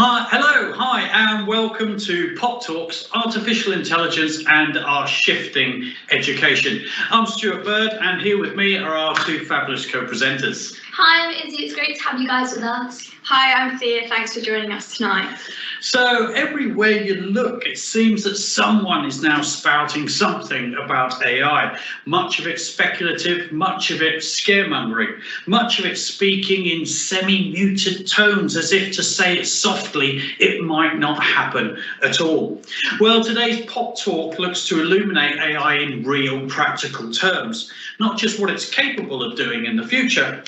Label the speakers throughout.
Speaker 1: Hi, and welcome to Pop Talks, Artificial Intelligence and Our Shifting Education. I'm Stuart Bird, and here with me are our two fabulous co-presenters.
Speaker 2: Hi, I'm Izzy. It's great to have you guys with us.
Speaker 3: Hi, I'm Thea. Thanks for joining us tonight.
Speaker 1: So everywhere you look, it seems that someone is now spouting something about AI. Much of it speculative, much of it scaremongering, much of it speaking in semi-muted tones as if to say it softly, it might not happen at all. Well, today's Pop Talk looks to illuminate AI in real practical terms, not just what it's capable of doing in the future,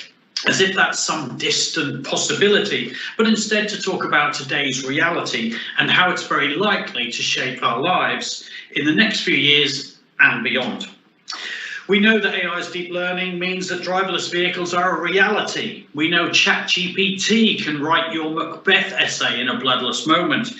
Speaker 1: as if that's some distant possibility, but instead to talk about today's reality and how it's very likely to shape our lives in the next few years and beyond. We know that AI's deep learning means that driverless vehicles are a reality. We know ChatGPT can write your Macbeth essay in a bloodless moment.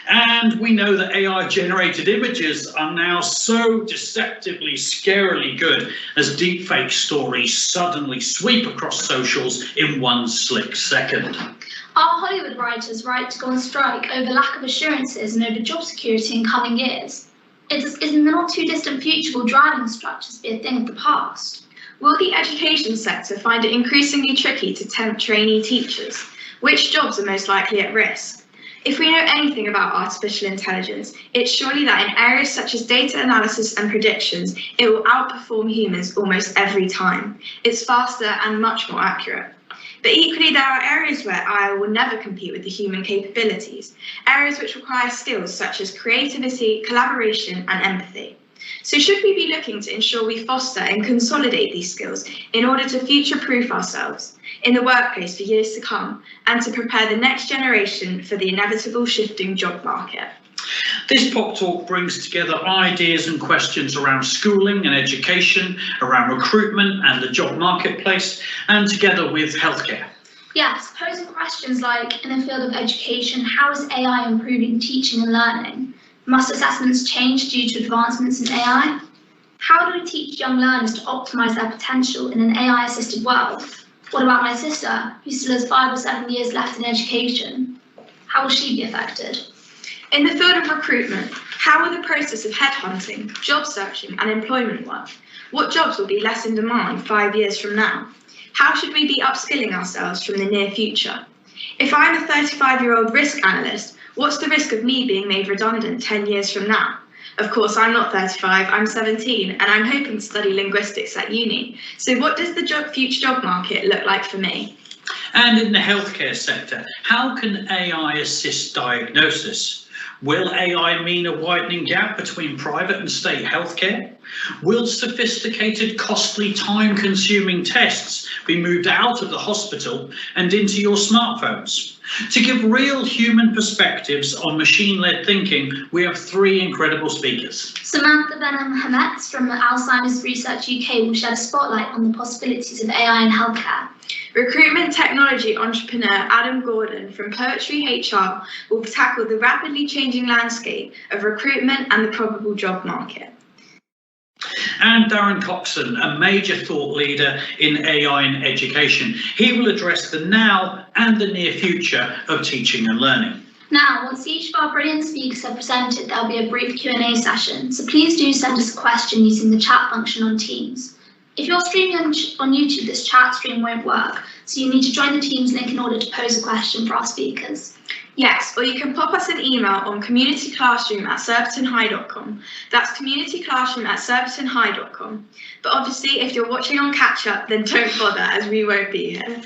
Speaker 1: And we know that AI-generated images are now so deceptively, scarily good as deepfake stories suddenly sweep across socials in one slick second.
Speaker 2: Our Hollywood writers write to go on strike over lack of assurances and over job security in coming years. In the not too distant future, will driving instructors be a thing of the past?
Speaker 3: Will the education sector find it increasingly tricky to tempt trainee teachers? Which jobs are most likely at risk? If we know anything about artificial intelligence, it's surely that in areas such as data analysis and predictions, it will outperform humans almost every time. It's faster and much more accurate. But equally, there are areas where AI will never compete with the human capabilities, areas which require skills such as creativity, collaboration, and empathy. So should we be looking to ensure we foster and consolidate these skills in order to future-proof ourselves in the workplace for years to come and to prepare the next generation for the inevitable shifting job market?
Speaker 1: This Pop Talk brings together ideas and questions around schooling and education, around recruitment and the job marketplace, and together with healthcare.
Speaker 2: Yes, posing questions like, in the field of education, how is AI improving teaching and learning? Must assessments change due to advancements in AI? How do we teach young learners to optimise their potential in an AI-assisted world? What about my sister, who still has 5 or 7 years left in education? How will she be affected?
Speaker 3: In the field of recruitment, how will the process of headhunting, job searching and employment work? What jobs will be less in demand 5 years from now? How should we be upskilling ourselves from the near future? If I'm a 35-year-old risk analyst, what's the risk of me being made redundant 10 years from now? Of course, I'm not 35, I'm 17, and I'm hoping to study linguistics at uni. So what does the future job market look like for me?
Speaker 1: And in the healthcare sector, how can AI assist diagnosis? Will AI mean a widening gap between private and state healthcare? Will sophisticated, costly, time-consuming tests be moved out of the hospital and into your smartphones? To give real human perspectives on machine-led thinking, we have 3 incredible speakers.
Speaker 2: Samantha Benham-Hametz from Alzheimer's Research UK will shed a spotlight on the possibilities of AI in healthcare.
Speaker 3: Recruitment technology entrepreneur Adam Gordon from Poetry HR will tackle the rapidly changing landscape of recruitment and the probable job market.
Speaker 1: And Darren Coxon, a major thought leader in AI in education. He will address the now and the near future of teaching and learning.
Speaker 2: Now, once each of our brilliant speakers have presented, there'll be a brief Q&A session, so please do send us a question using the chat function on Teams. If you're streaming on YouTube, this chat stream won't work, so you need to join the Teams link in order to pose a question for our speakers.
Speaker 3: Yes, or you can pop us an email on communityclassroom@surbitonhigh.com. That's communityclassroom@surbitonhigh.com. But obviously, if you're watching on catch-up, then don't bother, as we won't be here.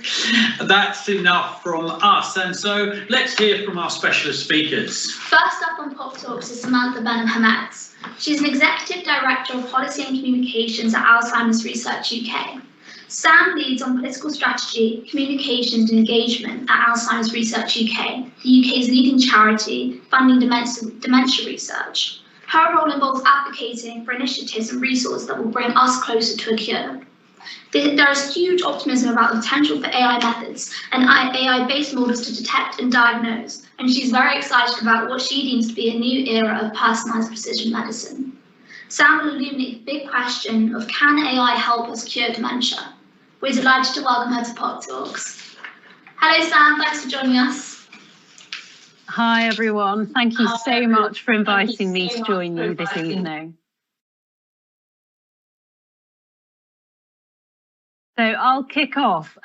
Speaker 1: That's enough from us, and so let's hear from our specialist speakers.
Speaker 2: First up on Pop Talks is Samantha Benham-Hametz. She's an Executive Director of Policy and Communications at Alzheimer's Research UK. Sam leads on political strategy, communications and engagement at Alzheimer's Research UK, the UK's leading charity funding dementia research. Her role involves advocating for initiatives and resources that will bring us closer to a cure. There is huge optimism about the potential for AI methods and AI-based models to detect and diagnose, and she's very excited about what she deems to be a new era of personalised precision medicine. Sam will illuminate the big question of, can AI help us cure dementia? We're delighted to welcome her to Pop Talks. Hello Sam, thanks for joining us.
Speaker 4: Hi everyone, thank you so much for inviting me to join you this evening. So I'll kick off.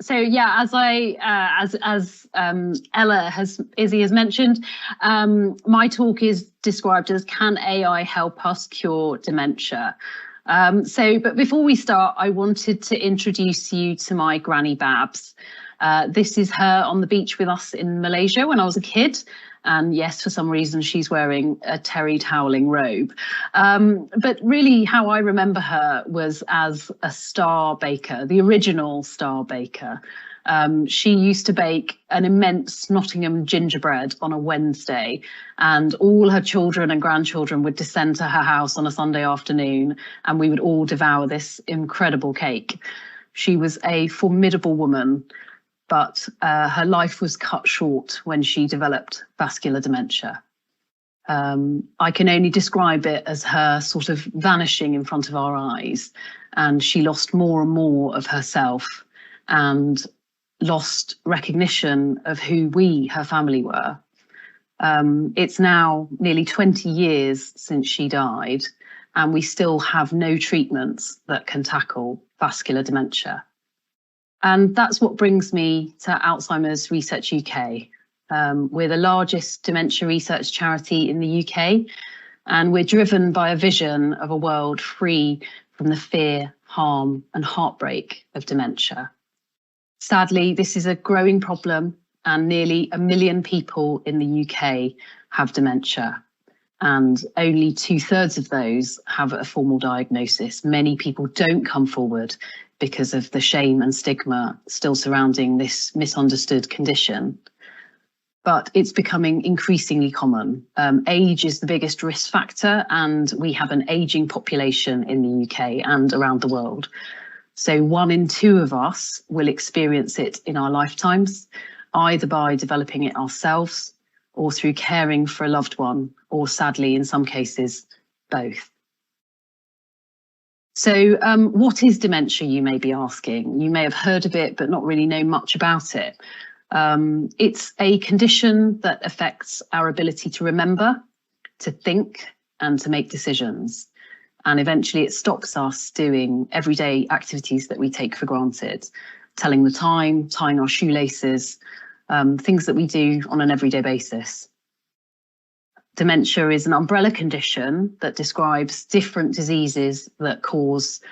Speaker 4: So yeah, as Izzy has mentioned, my talk is described as "Can AI help us cure dementia?" But before we start, I wanted to introduce you to my granny Babs. This is her on the beach with us in Malaysia when I was a kid. And yes, for some reason, she's wearing a terry toweling robe. But really how I remember her was as a star baker, the original star baker. She used to bake an immense Nottingham gingerbread on a Wednesday, and all her children and grandchildren would descend to her house on a Sunday afternoon, and we would all devour this incredible cake. She was a formidable woman, but her life was cut short when she developed vascular dementia. I can only describe it as her sort of vanishing in front of our eyes, and she lost more and more of herself and lost recognition of who we, her family, were. It's now nearly 20 years since she died, and we still have no treatments that can tackle vascular dementia. And that's what brings me to Alzheimer's Research UK. We're the largest dementia research charity in the UK, and we're driven by a vision of a world free from the fear, harm, and heartbreak of dementia. Sadly, this is a growing problem, and nearly 1 million people in the UK have dementia, and only 2/3 of those have a formal diagnosis. Many people don't come forward because of the shame and stigma still surrounding this misunderstood condition. But it's becoming increasingly common. Age is the biggest risk factor, and we have an ageing population in the UK and around the world. So 1 in 2 of us will experience it in our lifetimes, either by developing it ourselves or through caring for a loved one, or sadly, in some cases, both. So what is dementia, you may be asking? You may have heard of it, but not really know much about it. It's a condition that affects our ability to remember, to think, and to make decisions. And eventually it stops us doing everyday activities that we take for granted, telling the time, tying our shoelaces, things that we do on an everyday basis. Dementia is an umbrella condition that describes different diseases that cause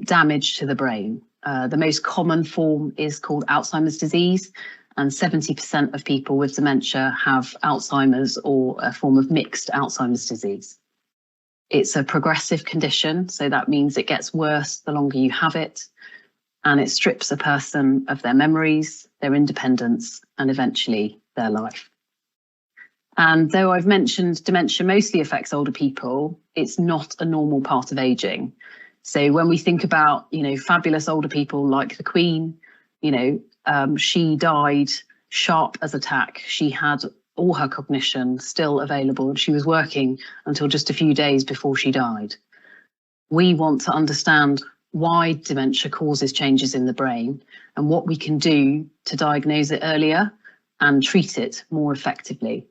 Speaker 4: damage to the brain. The most common form is called Alzheimer's disease, and 70% of people with dementia have Alzheimer's or a form of mixed Alzheimer's disease. It's a progressive condition, so that means it gets worse the longer you have it, and it strips a person of their memories, their independence, and eventually their life. And though I've mentioned dementia mostly affects older people, it's not a normal part of aging. So when we think about, fabulous older people like the Queen, she died sharp as a tack. She had all her cognition still available, and she was working until just a few days before she died. We want to understand why dementia causes changes in the brain and what we can do to diagnose it earlier and treat it more effectively.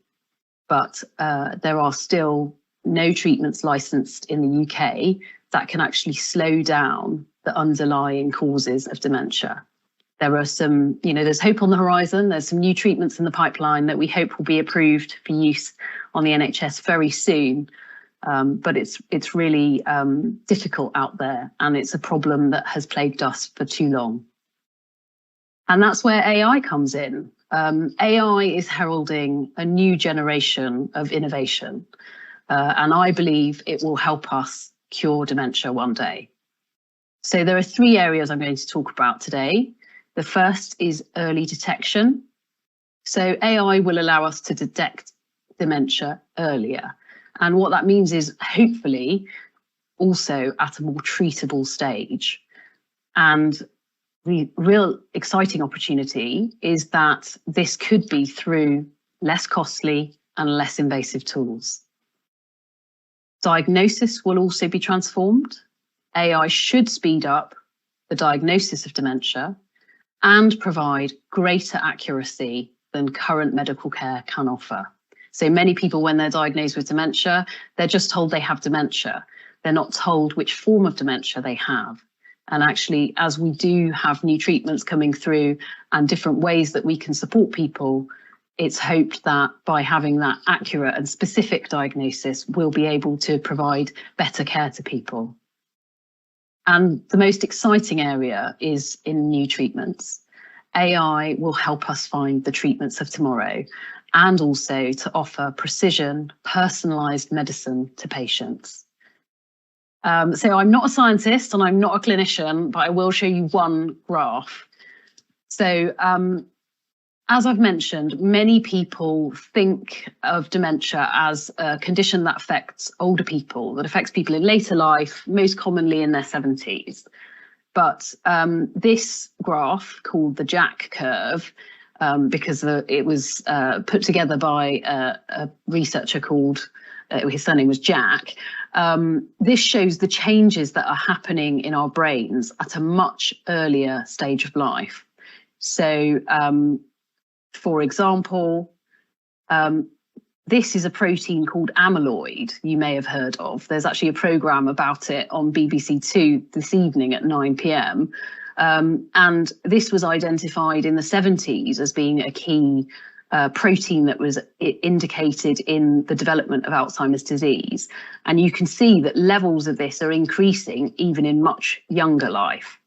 Speaker 4: But there are still no treatments licensed in the UK that can actually slow down the underlying causes of dementia. There are some, there's hope on the horizon. There's some new treatments in the pipeline that we hope will be approved for use on the NHS very soon. But it's really difficult out there, and it's a problem that has plagued us for too long. And that's where AI comes in. AI is heralding a new generation of innovation, and I believe it will help us cure dementia one day. So there are 3 areas I'm going to talk about today. The first is early detection. So AI will allow us to detect dementia earlier. And what that means is hopefully also at a more treatable stage. And the real exciting opportunity is that this could be through less costly and less invasive tools. Diagnosis will also be transformed. AI should speed up the diagnosis of dementia and provide greater accuracy than current medical care can offer. So many people, when they're diagnosed with dementia, they're just told they have dementia. They're not told which form of dementia they have. And actually, as we do have new treatments coming through and different ways that we can support people, it's hoped that by having that accurate and specific diagnosis, we'll be able to provide better care to people. And the most exciting area is in new treatments. AI will help us find the treatments of tomorrow and also to offer precision, personalised medicine to patients. So I'm not a scientist and I'm not a clinician, but I will show you one graph. So as I've mentioned, many people think of dementia as a condition that affects older people, that affects people in later life, most commonly in their 70s. But this graph, called the Jack curve, because it was put together by a researcher called, his surname was Jack. This shows the changes that are happening in our brains at a much earlier stage of life. So, for example, this is a protein called amyloid you may have heard of. There's actually a programme about it on BBC Two this evening at 9 p.m. And this was identified in the 70s as being a key protein that was indicated in the development of Alzheimer's disease. And you can see that levels of this are increasing even in much younger life.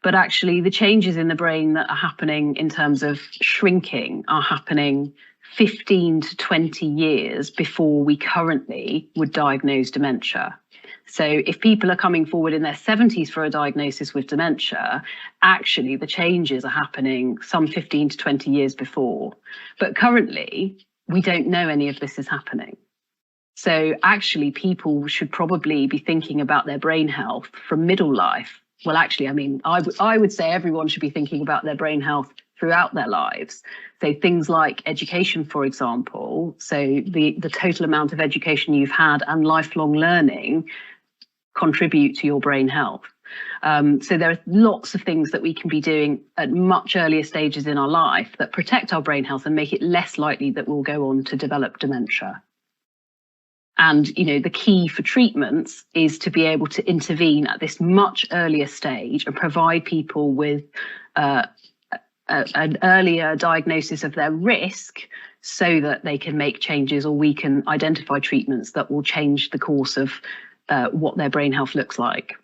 Speaker 4: But actually, the changes in the brain that are happening in terms of shrinking are happening 15 to 20 years before we currently would diagnose dementia. So if people are coming forward in their 70s for a diagnosis with dementia, actually the changes are happening some 15 to 20 years before. But currently, we don't know any of this is happening. So actually, people should probably be thinking about their brain health from middle life. Well, actually, I mean, I would say everyone should be thinking about their brain health throughout their lives. So things like education, for example, so the total amount of education you've had and lifelong learning contribute to your brain health. So there are lots of things that we can be doing at much earlier stages in our life that protect our brain health and make it less likely that we'll go on to develop dementia. And, you know, the key for treatments is to be able to intervene at this much earlier stage and provide people with an earlier diagnosis of their risk so that they can make changes, or we can identify treatments that will change the course of what their brain health looks like.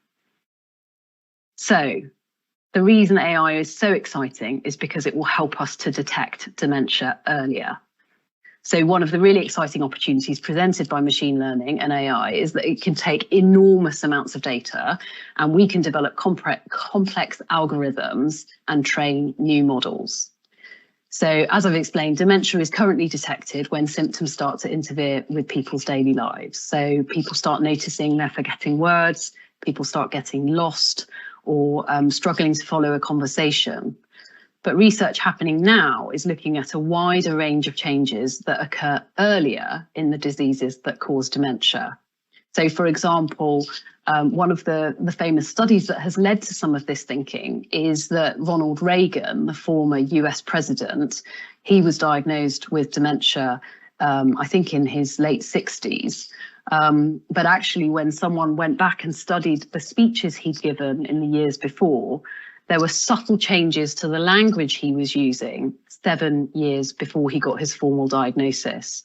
Speaker 4: So the reason AI is so exciting is because it will help us to detect dementia earlier. So one of the really exciting opportunities presented by machine learning and AI is that it can take enormous amounts of data and we can develop complex algorithms and train new models. So as I've explained, dementia is currently detected when symptoms start to interfere with people's daily lives. So people start noticing they're forgetting words, people start getting lost or struggling to follow a conversation. But research happening now is looking at a wider range of changes that occur earlier in the diseases that cause dementia. So, for example, one of the famous studies that has led to some of this thinking is that Ronald Reagan, the former US president, he was diagnosed with dementia, I think in his late 60s. But actually, when someone went back and studied the speeches he'd given in the years before, there were subtle changes to the language he was using 7 years before he got his formal diagnosis.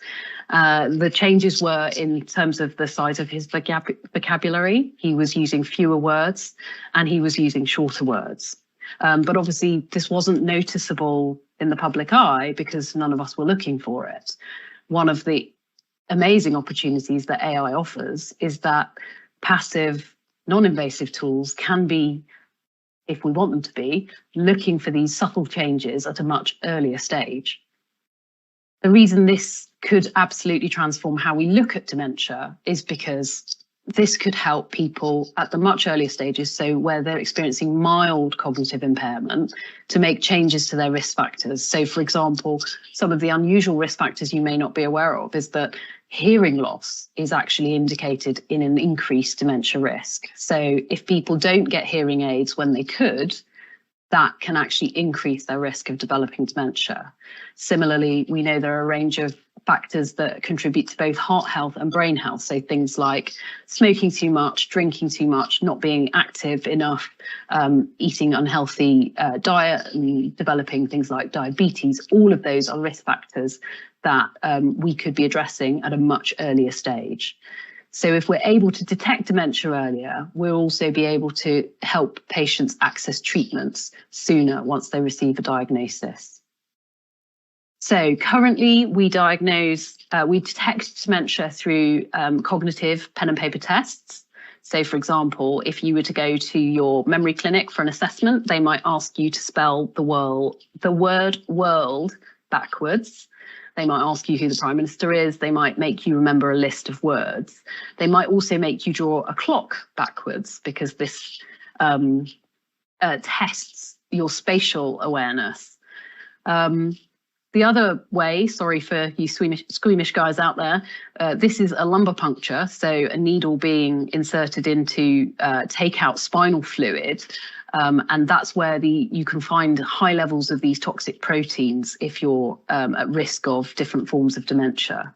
Speaker 4: The changes were in terms of the size of his vocabulary. He was using fewer words and he was using shorter words. But obviously, this wasn't noticeable in the public eye because none of us were looking for it. One of the amazing opportunities that AI offers is that passive, non-invasive tools can be, if we want them to be, looking for these subtle changes at a much earlier stage. The reason this could absolutely transform how we look at dementia is because this could help people at the much earlier stages, so where they're experiencing mild cognitive impairment, to make changes to their risk factors. So, for example, some of the unusual risk factors you may not be aware of is that hearing loss is actually indicated in an increased dementia risk. So if people don't get hearing aids when they could, that can actually increase their risk of developing dementia. Similarly, we know there are a range of factors that contribute to both heart health and brain health. So things like smoking too much, drinking too much, not being active enough, eating unhealthy diet, and developing things like diabetes. All of those are risk factors that we could be addressing at a much earlier stage. So if we're able to detect dementia earlier, we'll also be able to help patients access treatments sooner once they receive a diagnosis. So currently we detect dementia through cognitive pen and paper tests. So for example, if you were to go to your memory clinic for an assessment, they might ask you to spell the word world backwards. They might ask you who the Prime Minister is. They might make you remember a list of words. They might also make you draw a clock backwards, because this tests your spatial awareness. The other way, sorry for you squeamish guys out there, this is a lumbar puncture, so a needle being inserted into take out spinal fluid. And that's where you can find high levels of these toxic proteins if you're at risk of different forms of dementia.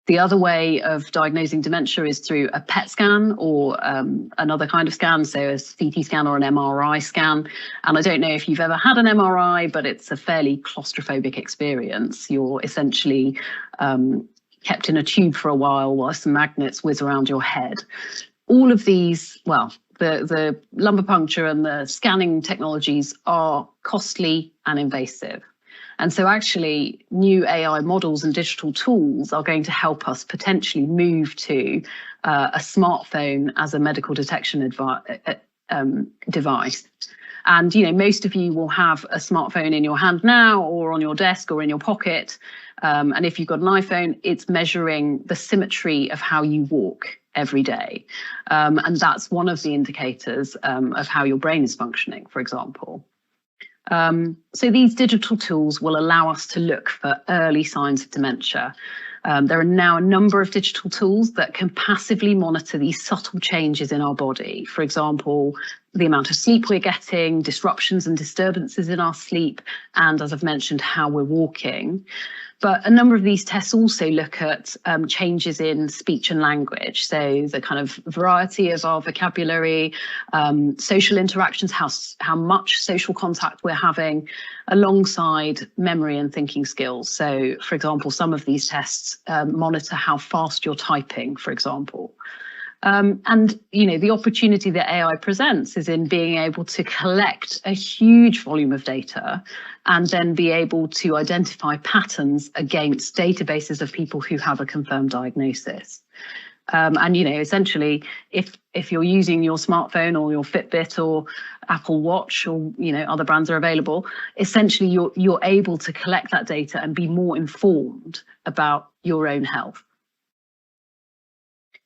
Speaker 4: The other way of diagnosing dementia is through a PET scan or another kind of scan, so a CT scan or an MRI scan. And I don't know if you've ever had an MRI, but it's a fairly claustrophobic experience. You're essentially kept in a tube for a while some magnets whiz around your head. All of these, well, the lumbar puncture and the scanning technologies are costly and invasive. And so actually new AI models and digital tools are going to help us potentially move to a smartphone as a medical detection device. And, you know, most of you will have a smartphone in your hand now, or on your desk, or in your pocket. And if you've got an iPhone, it's measuring the symmetry of how you walk every day. And that's one of the indicators of how your brain is functioning, for example. So these digital tools will allow us to look for early signs of dementia. There are now a number of digital tools that can passively monitor these subtle changes in our body. For example, the amount of sleep we're getting, disruptions and disturbances in our sleep, and as I've mentioned, how we're walking. But a number of these tests also look at changes in speech and language. So the kind of variety of our vocabulary, social interactions, how much social contact we're having, alongside memory and thinking skills. So, for example, some of these tests monitor how fast you're typing, for example. And, you know, the opportunity that AI presents is in being able to collect a huge volume of data and then be able to identify patterns against databases of people who have a confirmed diagnosis. And, you know, essentially, if you're using your smartphone or your Fitbit or Apple Watch, or, you know, other brands are available, essentially you're able to collect that data and be more informed about your own health.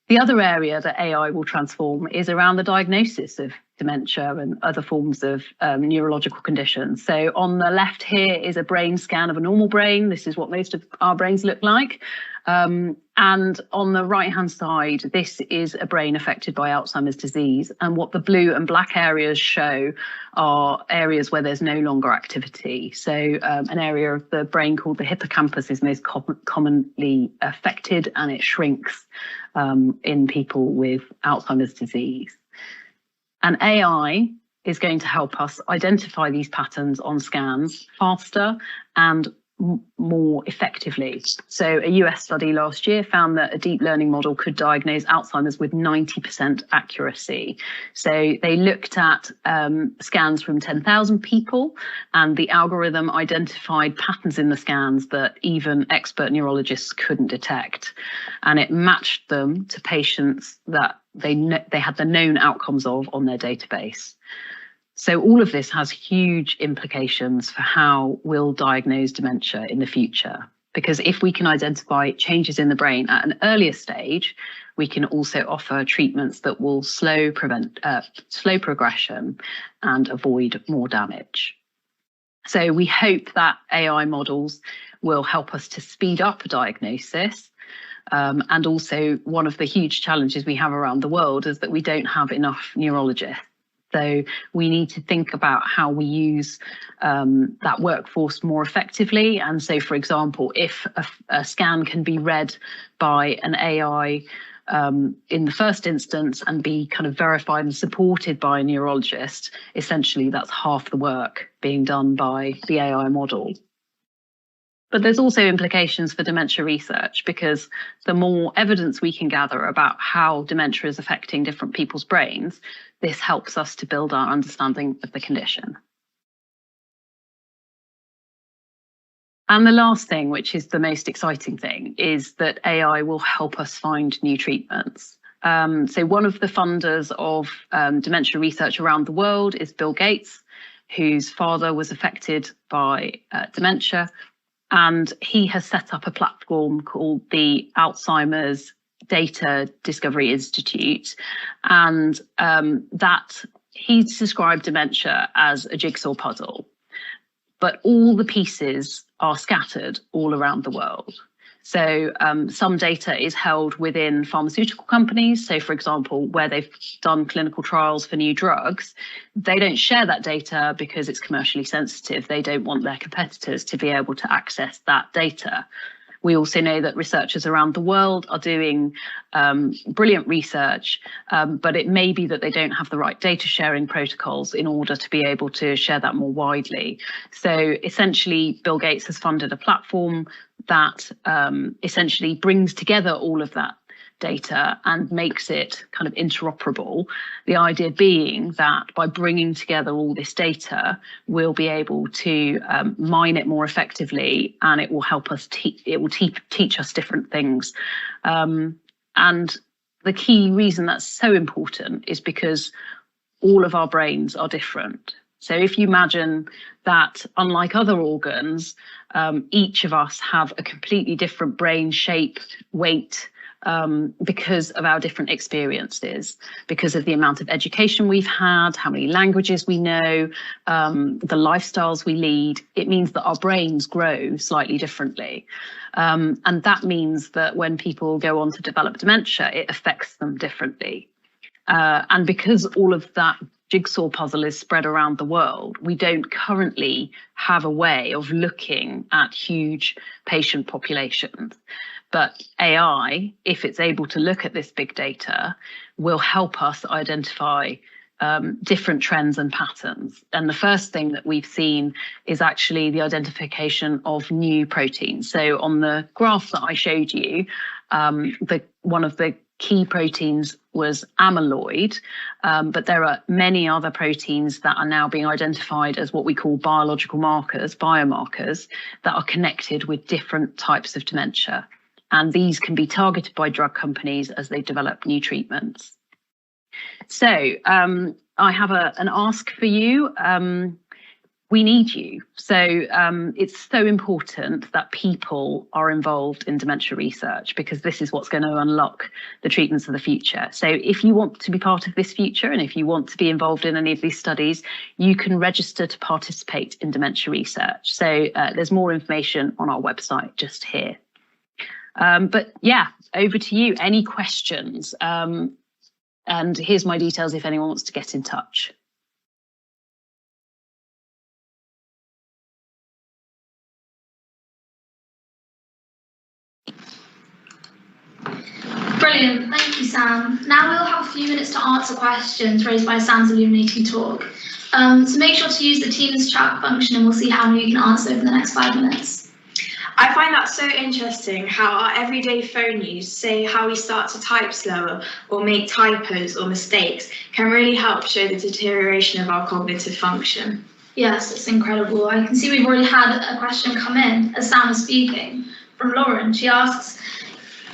Speaker 4: The other area that AI will transform is around the diagnosis of dementia and other forms of neurological conditions. So on the left here is a brain scan of a normal brain. This is what most of our brains look like. And on the right-hand side, this is a brain affected by Alzheimer's disease. And what the blue and black areas show are areas where there's no longer activity. So an area of the brain called the hippocampus is most commonly affected, and it shrinks in people with Alzheimer's disease. And AI is going to help us identify these patterns on scans faster and more effectively. So a US study last year found that a deep learning model could diagnose Alzheimer's with 90% accuracy. So they looked at scans from 10,000 people, and the algorithm identified patterns in the scans that even expert neurologists couldn't detect. And it matched them to patients that they had the known outcomes of on their database. So all of this has huge implications for how we'll diagnose dementia in the future, because if we can identify changes in the brain at an earlier stage, we can also offer treatments that will slow progression and avoid more damage. So we hope that AI models will help us to speed up a diagnosis. And also, one of the huge challenges we have around the world is that we don't have enough neurologists. So we need to think about how we use that workforce more effectively. And so, for example, if a scan can be read by an AI in the first instance and be kind of verified and supported by a neurologist, essentially that's half the work being done by the AI model. But there's also implications for dementia research, because the more evidence we can gather about how dementia is affecting different people's brains, this helps us to build our understanding of the condition. And the last thing, which is the most exciting thing, is that AI will help us find new treatments. So one of the funders of dementia research around the world is Bill Gates, whose father was affected by dementia. And he has set up a platform called the Alzheimer's Data Discovery Institute. And that he's described dementia as a jigsaw puzzle, but all the pieces are scattered all around the world. So some data is held within pharmaceutical companies. So, for example, where they've done clinical trials for new drugs, they don't share that data because it's commercially sensitive. They don't want their competitors to be able to access that data. We also know that researchers around the world are doing brilliant research, but it may be that they don't have the right data sharing protocols in order to be able to share that more widely. So essentially, Bill Gates has funded a platform that essentially brings together all of that data and makes it kind of interoperable. The idea being that by bringing together all this data, we'll be able to mine it more effectively, and it will help us teach us different things. And the key reason that's so important is because all of our brains are different. So if you imagine that, unlike other organs, each of us have a completely different brain shape, weight, because of our different experiences, because of the amount of education we've had, how many languages we know, the lifestyles we lead, it means that our brains grow slightly differently. And that means that when people go on to develop dementia, it affects them differently. And because all of that jigsaw puzzle is spread around the world, we don't currently have a way of looking at huge patient populations. But AI, if it's able to look at this big data, will help us identify different trends and patterns. And the first thing that we've seen is actually the identification of new proteins. So on the graph that I showed you, one of the key proteins was amyloid, but there are many other proteins that are now being identified as what we call biological markers, biomarkers, that are connected with different types of dementia. And these can be targeted by drug companies as they develop new treatments. So I have an ask for you. We need you. So it's so important that people are involved in dementia research, because this is what's going to unlock the treatments of the future. So if you want to be part of this future, and if you want to be involved in any of these studies, you can register to participate in dementia research. So there's more information on our website just here. But yeah, over to you. Any questions? And here's my details if anyone wants to get in touch.
Speaker 2: Brilliant, thank you, Sam. Now we'll have a few minutes to answer questions raised by Sam's illuminating talk. So make sure to use the Teams chat function and we'll see how many you can answer over the next 5 minutes.
Speaker 3: I find that so interesting how our everyday phone use, say how we start to type slower or make typos or mistakes, can really help show the deterioration of our cognitive function.
Speaker 2: Yes, it's incredible. I can see we've already had a question come in as Sam was speaking from Lauren. She asks,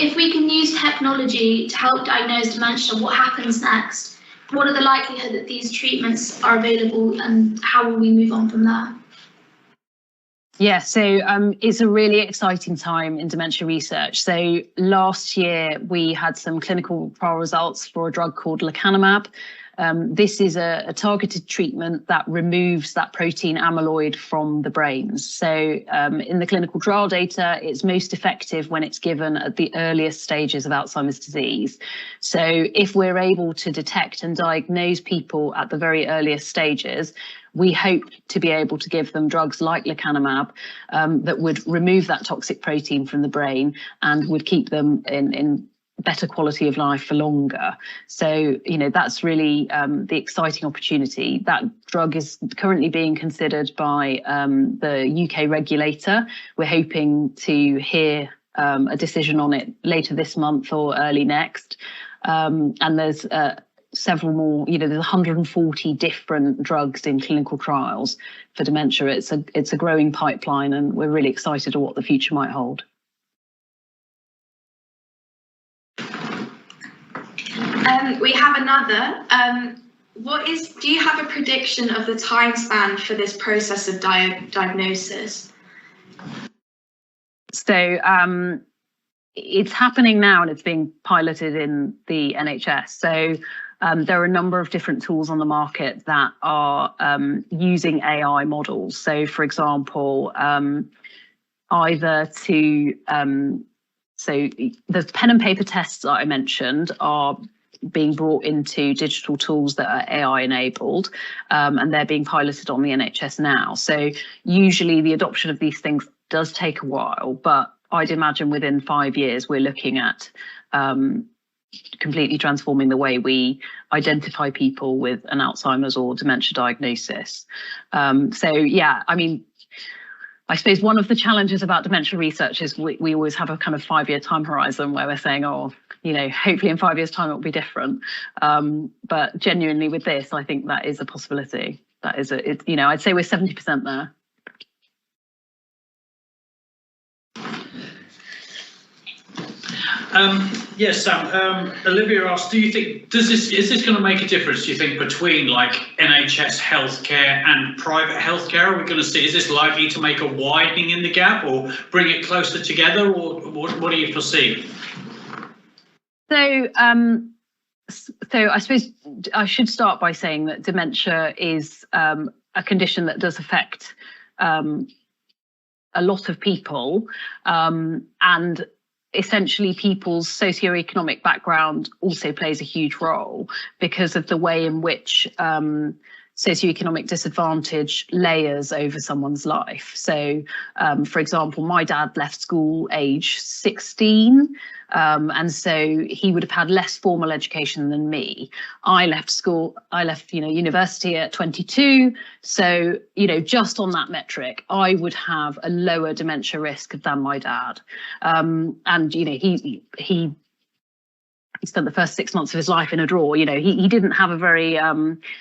Speaker 2: if we can use technology to help diagnose dementia, what happens next? What are the likelihood that these treatments are available, and how will we move on from there?
Speaker 4: Yeah, so it's a really exciting time in dementia research. So last year we had some clinical trial results for a drug called lecanemab. This is a targeted treatment that removes that protein amyloid from the brains. So in the clinical trial data, it's most effective when it's given at the earliest stages of Alzheimer's disease. So if we're able to detect and diagnose people at the very earliest stages, we hope to be able to give them drugs like lecanemab that would remove that toxic protein from the brain and would keep them in better quality of life for longer. So, that's really the exciting opportunity. That drug is currently being considered by the UK regulator. We're hoping to hear a decision on it later this month or early next. And there's several more, there's 140 different drugs in clinical trials for dementia. It's a growing pipeline, and we're really excited at what the future might hold.
Speaker 3: We have another. Do you have a prediction of the time span for this process of diagnosis?
Speaker 4: So it's happening now, and it's being piloted in the NHS. So there are a number of different tools on the market that are using AI models. So, for example, either to so the pen and paper tests that I mentioned are being brought into digital tools that are AI enabled, and they're being piloted on the NHS now. So usually the adoption of these things does take a while, but I'd imagine within 5 years we're looking at completely transforming the way we identify people with an Alzheimer's or dementia diagnosis. So yeah, I suppose one of the challenges about dementia research is we always have a kind of 5-year time horizon where we're saying, hopefully in 5 years' time it will be different. But genuinely with this, I think that is a possibility. That is I'd say we're 70% there.
Speaker 1: Yes, Sam. Olivia asked, is this going to make a difference, do you think, between like NHS healthcare and private healthcare? Are we going to see, is this likely to make a widening in the gap or bring it closer together, or what do you foresee?
Speaker 4: So I suppose I should start by saying that dementia is a condition that does affect a lot of people, and essentially people's socioeconomic background also plays a huge role because of the way in which socioeconomic disadvantage layers over someone's life. So, for example, my dad left school age 16, and so he would have had less formal education than me. I left university at 22. So, just on that metric, I would have a lower dementia risk than my dad. And, he spent the first 6 months of his life in a drawer. He didn't have a very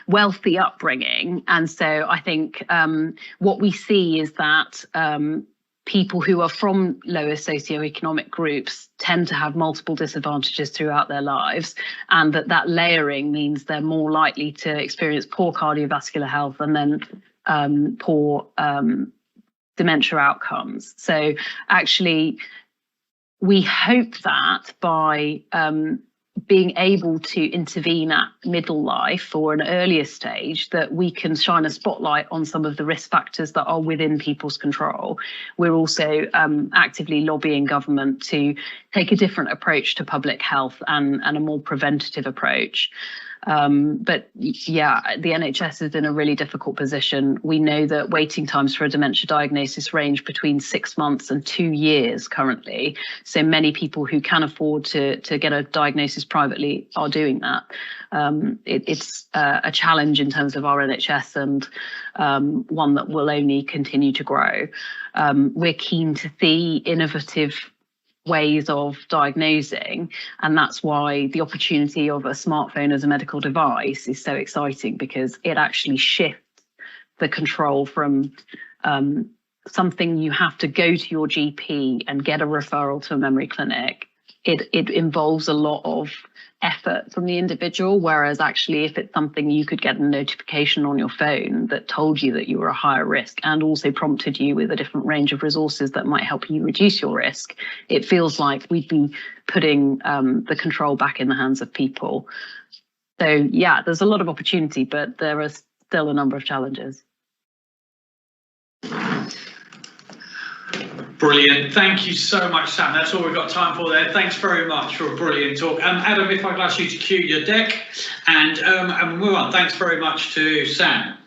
Speaker 4: wealthy upbringing. And so I think what we see is that people who are from lower socioeconomic groups tend to have multiple disadvantages throughout their lives, and that layering means they're more likely to experience poor cardiovascular health and then poor dementia outcomes. So actually, we hope that by being able to intervene at middle life or an earlier stage, that we can shine a spotlight on some of the risk factors that are within people's control. We're also actively lobbying government to take a different approach to public health and a more preventative approach. But yeah, the NHS is in a really difficult position. We know that waiting times for a dementia diagnosis range between 6 months and 2 years currently. So many people who can afford to get a diagnosis privately are doing that. It's a challenge in terms of our NHS, and one that will only continue to grow. We're keen to see innovative ways of diagnosing, and that's why the opportunity of a smartphone as a medical device is so exciting, because it actually shifts the control from something you have to go to your GP and get a referral to a memory clinic. It involves a lot of effort from the individual, whereas actually if it's something you could get a notification on your phone that told you that you were a higher risk and also prompted you with a different range of resources that might help you reduce your risk, it feels like we'd be putting the control back in the hands of people. So yeah, there's a lot of opportunity, but there are still a number of challenges.
Speaker 1: Brilliant. Thank you so much, Sam. That's all we've got time for there. Thanks very much for a brilliant talk. Adam, if I could ask you to cue your deck and move on. Thanks very much to Sam.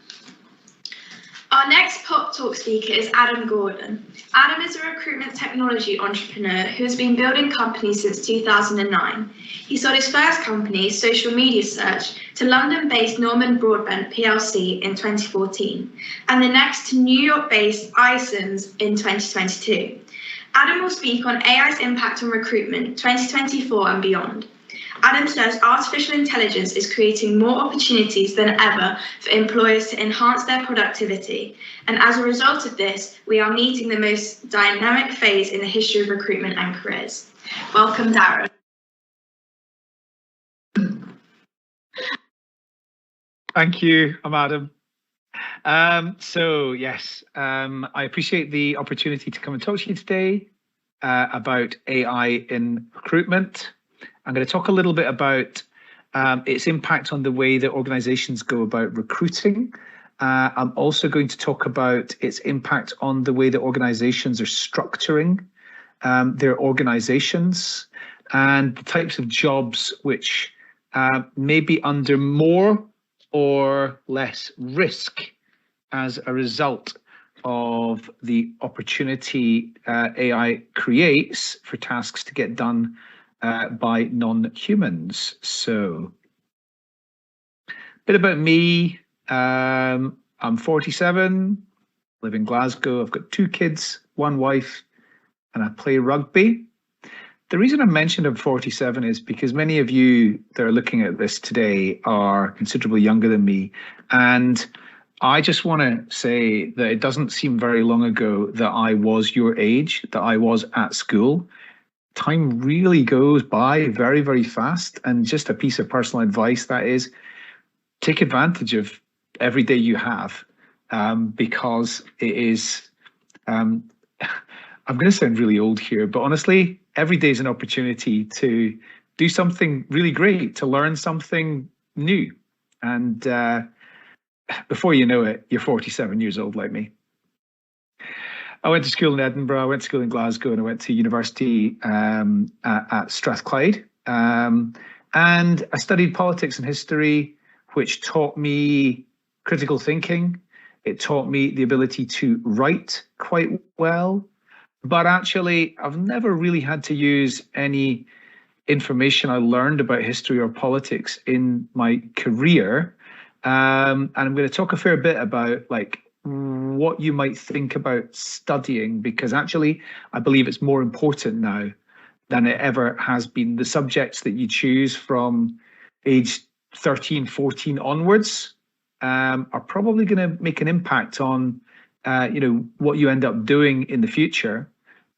Speaker 3: Our next Pop Talk speaker is Adam Gordon. Adam is a recruitment technology entrepreneur who has been building companies since 2009. He sold his first company, Social Media Search, to London-based Norman Broadbent plc in 2014, and the next to New York-based iSIMS in 2022. Adam will speak on AI's impact on recruitment 2024 and beyond. Adam says artificial intelligence is creating more opportunities than ever for employers to enhance their productivity. And as a result of this, we are meeting the most dynamic phase in the history of recruitment and careers. Welcome, Darren.
Speaker 5: Thank you. I'm Adam. I appreciate the opportunity to come and talk to you today about AI in recruitment. I'm going to talk a little bit about its impact on the way that organizations go about recruiting. I'm also going to talk about its impact on the way that organizations are structuring their organizations and the types of jobs which may be under more or less risk as a result of the opportunity AI creates for tasks to get done by non-humans. So, a bit about me. I'm 47, live in Glasgow. I've got 2 kids, 1 wife, and I play rugby. The reason I mentioned I'm 47 is because many of you that are looking at this today are considerably younger than me. And I just want to say that it doesn't seem very long ago that I was your age, that I was at school. Time really goes by very, very fast. And just a piece of personal advice, that is, take advantage of every day you have, because it is, I'm going to sound really old here, but honestly, every day is an opportunity to do something really great, to learn something new. And before you know it, you're 47 years old like me. I went to school in Edinburgh, I went to school in Glasgow, and I went to university at Strathclyde. And I studied politics and history, which taught me critical thinking. It taught me the ability to write quite well. But actually, I've never really had to use any information I learned about history or politics in my career. And I'm going to talk a fair bit about what you might think about studying, because actually I believe it's more important now than it ever has been. The subjects that you choose from age 13, 14 onwards are probably going to make an impact on what you end up doing in the future.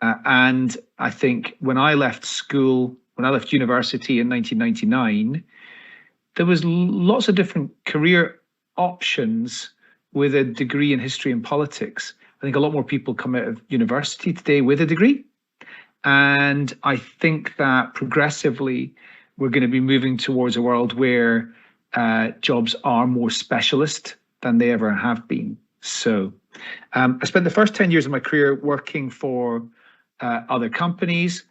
Speaker 5: And I think when I left school, when I left university in 1999, there was lots of different career options with a degree in history and politics. I think a lot more people come out of university today with a degree. And I think that progressively we're going to be moving towards a world where jobs are more specialist than they ever have been. So I spent the first 10 years of my career working for other companies.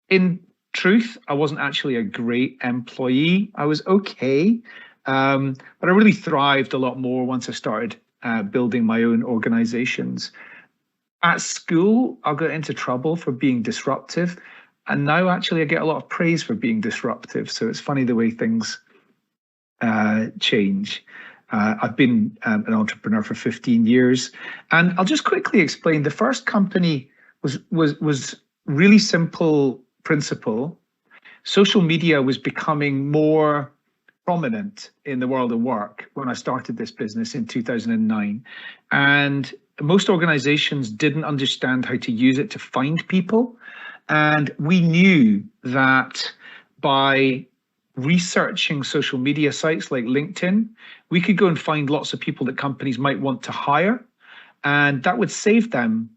Speaker 5: In truth, I wasn't actually a great employee. I was okay. But I really thrived a lot more once I started building my own organizations. At school, I got into trouble for being disruptive. And now actually I get a lot of praise for being disruptive. So it's funny the way things change. I've been an entrepreneur for 15 years. And I'll just quickly explain. The first company was really simple principle. Social media was becoming more prominent in the world of work when I started this business in 2009. And most organizations didn't understand how to use it to find people. And we knew that by researching social media sites like LinkedIn, we could go and find lots of people that companies might want to hire. And that would save them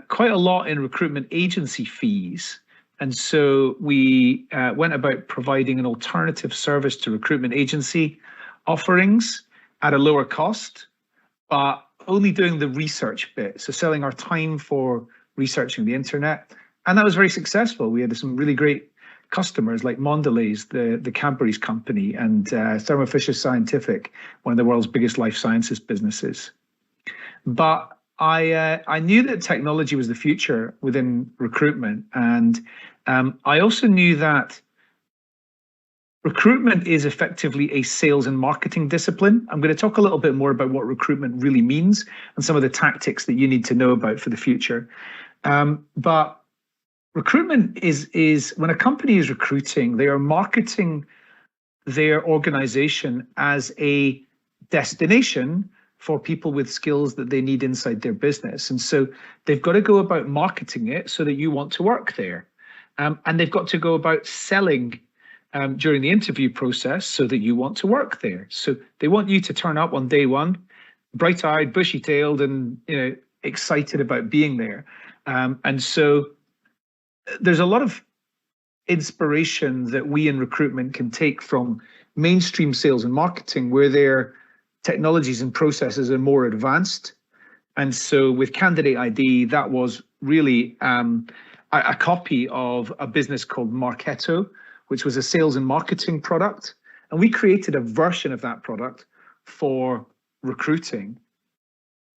Speaker 5: quite a lot in recruitment agency fees, And so we went about providing an alternative service to recruitment agency offerings at a lower cost, but only doing the research bit. So selling our time for researching the internet. And that was very successful. We had some really great customers like Mondelez, the Cadbury's company, and Thermo Fisher Scientific, one of the world's biggest life sciences businesses. But I knew that technology was the future within recruitment. And I also knew that recruitment is effectively a sales and marketing discipline. I'm going to talk a little bit more about what recruitment really means and some of the tactics that you need to know about for the future. But recruitment is when a company is recruiting, they are marketing their organization as a destination for people with skills that they need inside their business. And so they've got to go about marketing it so that you want to work there. And they've got to go about selling during the interview process so that you want to work there. So they want you to turn up on day one, bright-eyed, bushy-tailed, and excited about being there. And so there's a lot of inspiration that we in recruitment can take from mainstream sales and marketing, where their technologies and processes are more advanced. And so with Candidate ID, that was really a copy of a business called Marketo, which was a sales and marketing product. And we created a version of that product for recruiting.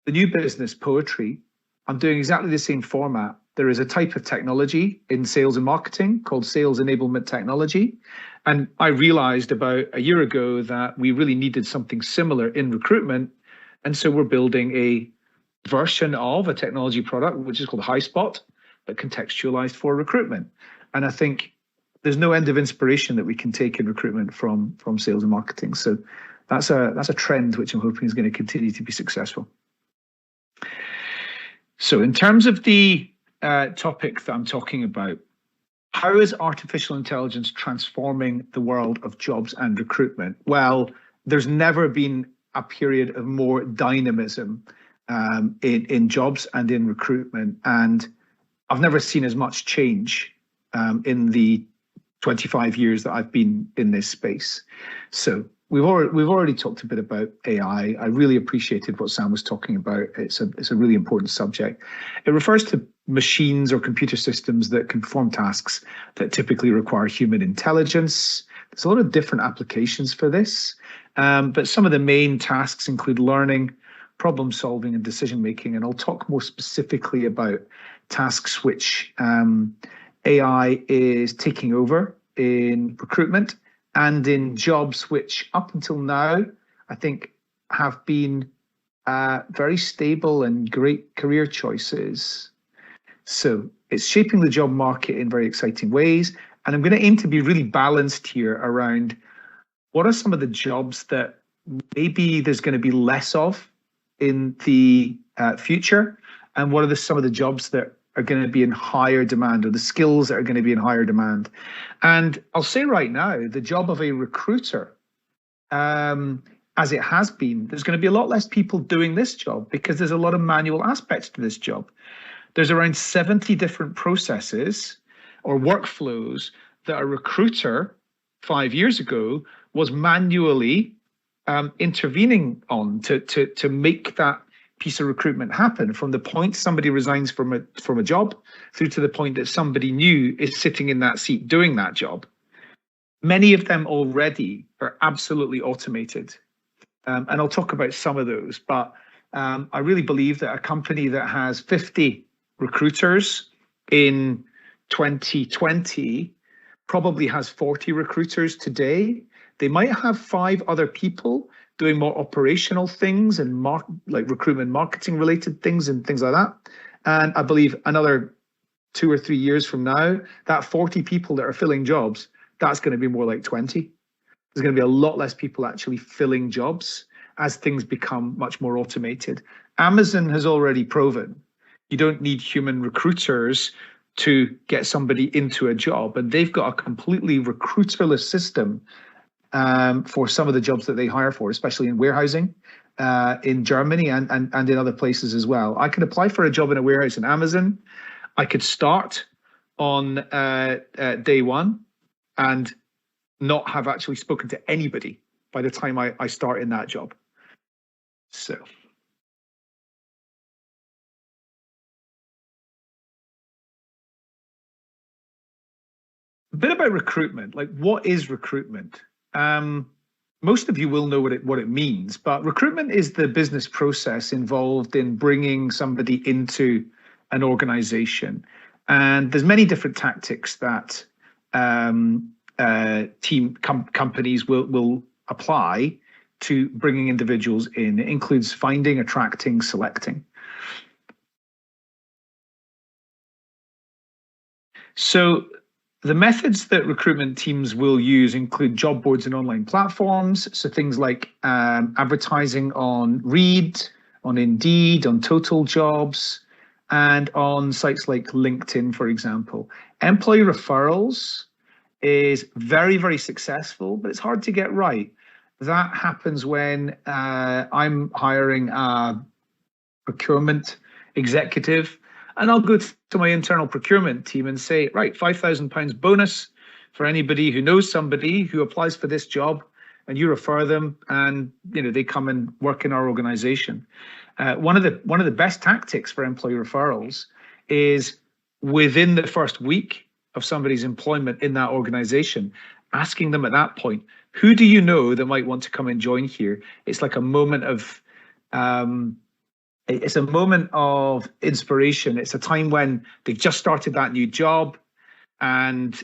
Speaker 5: The new business, Poetry, I'm doing exactly the same format. There is a type of technology in sales and marketing called sales enablement technology. And I realized about a year ago that we really needed something similar in recruitment. And so we're building a version of a technology product, which is called HighSpot, but contextualized for recruitment. And I think there's no end of inspiration that we can take in recruitment from sales and marketing. So that's a trend which I'm hoping is going to continue to be successful. So in terms of the topic that I'm talking about, how is artificial intelligence transforming the world of jobs and recruitment? Well, there's never been a period of more dynamism in jobs and in recruitment. And I've never seen as much change in the 25 years that I've been in this space. So we've already talked a bit about AI. I really appreciated what Sam was talking about. It's a really important subject. It refers to machines or computer systems that can perform tasks that typically require human intelligence. There's a lot of different applications for this, but some of the main tasks include learning, problem solving, and decision making. And I'll talk more specifically about tasks which AI is taking over in recruitment and in jobs which up until now, I think, have been very stable and great career choices. So it's shaping the job market in very exciting ways. And I'm going to aim to be really balanced here around what are some of the jobs that maybe there's going to be less of in the future, and what are some of the jobs that are going to be in higher demand, or the skills that are going to be in higher demand. And I'll say right now, the job of a recruiter, as it has been, there's going to be a lot less people doing this job because there's a lot of manual aspects to this job. There's around 70 different processes or workflows that a recruiter 5 years ago was manually intervening on to make that piece of recruitment happen, from the point somebody resigns from a job through to the point that somebody new is sitting in that seat doing that job. Many of them already are absolutely automated. And I'll talk about some of those, but I really believe that a company that has 50 recruiters in 2020 probably has 40 recruiters today. They might have 5 other people doing more operational things and like recruitment marketing related things and things like that. And I believe another 2 or 3 years from now, that 40 people that are filling jobs, that's going to be more like 20. There's going to be a lot less people actually filling jobs as things become much more automated. Amazon has already proven you don't need human recruiters to get somebody into a job, and they've got a completely recruiterless system for some of the jobs that they hire for, especially in warehousing in Germany and in other places as well. I could apply for a job in a warehouse in Amazon. I could start on day one and not have actually spoken to anybody by the time I start in that job. So. A bit about recruitment. Like, what is recruitment? Most of you will know what it means, but recruitment is the business process involved in bringing somebody into an organization. And there's many different tactics that companies will apply to bringing individuals in. It includes finding, attracting, selecting. So the methods that recruitment teams will use include job boards and online platforms. So things like advertising on Reed, on Indeed, on Total Jobs, and on sites like LinkedIn, for example. Employee referrals is very, very successful, but it's hard to get right. That happens when I'm hiring a procurement executive, and I'll go to my internal procurement team and say, right, £5,000 bonus for anybody who knows somebody who applies for this job, and you refer them, and they come and work in our organization. One of the best tactics for employee referrals is within the first week of somebody's employment in that organization, asking them at that point, who do you know that might want to come and join here? It's like a moment of it's a moment of inspiration. It's a time when they've just started that new job, and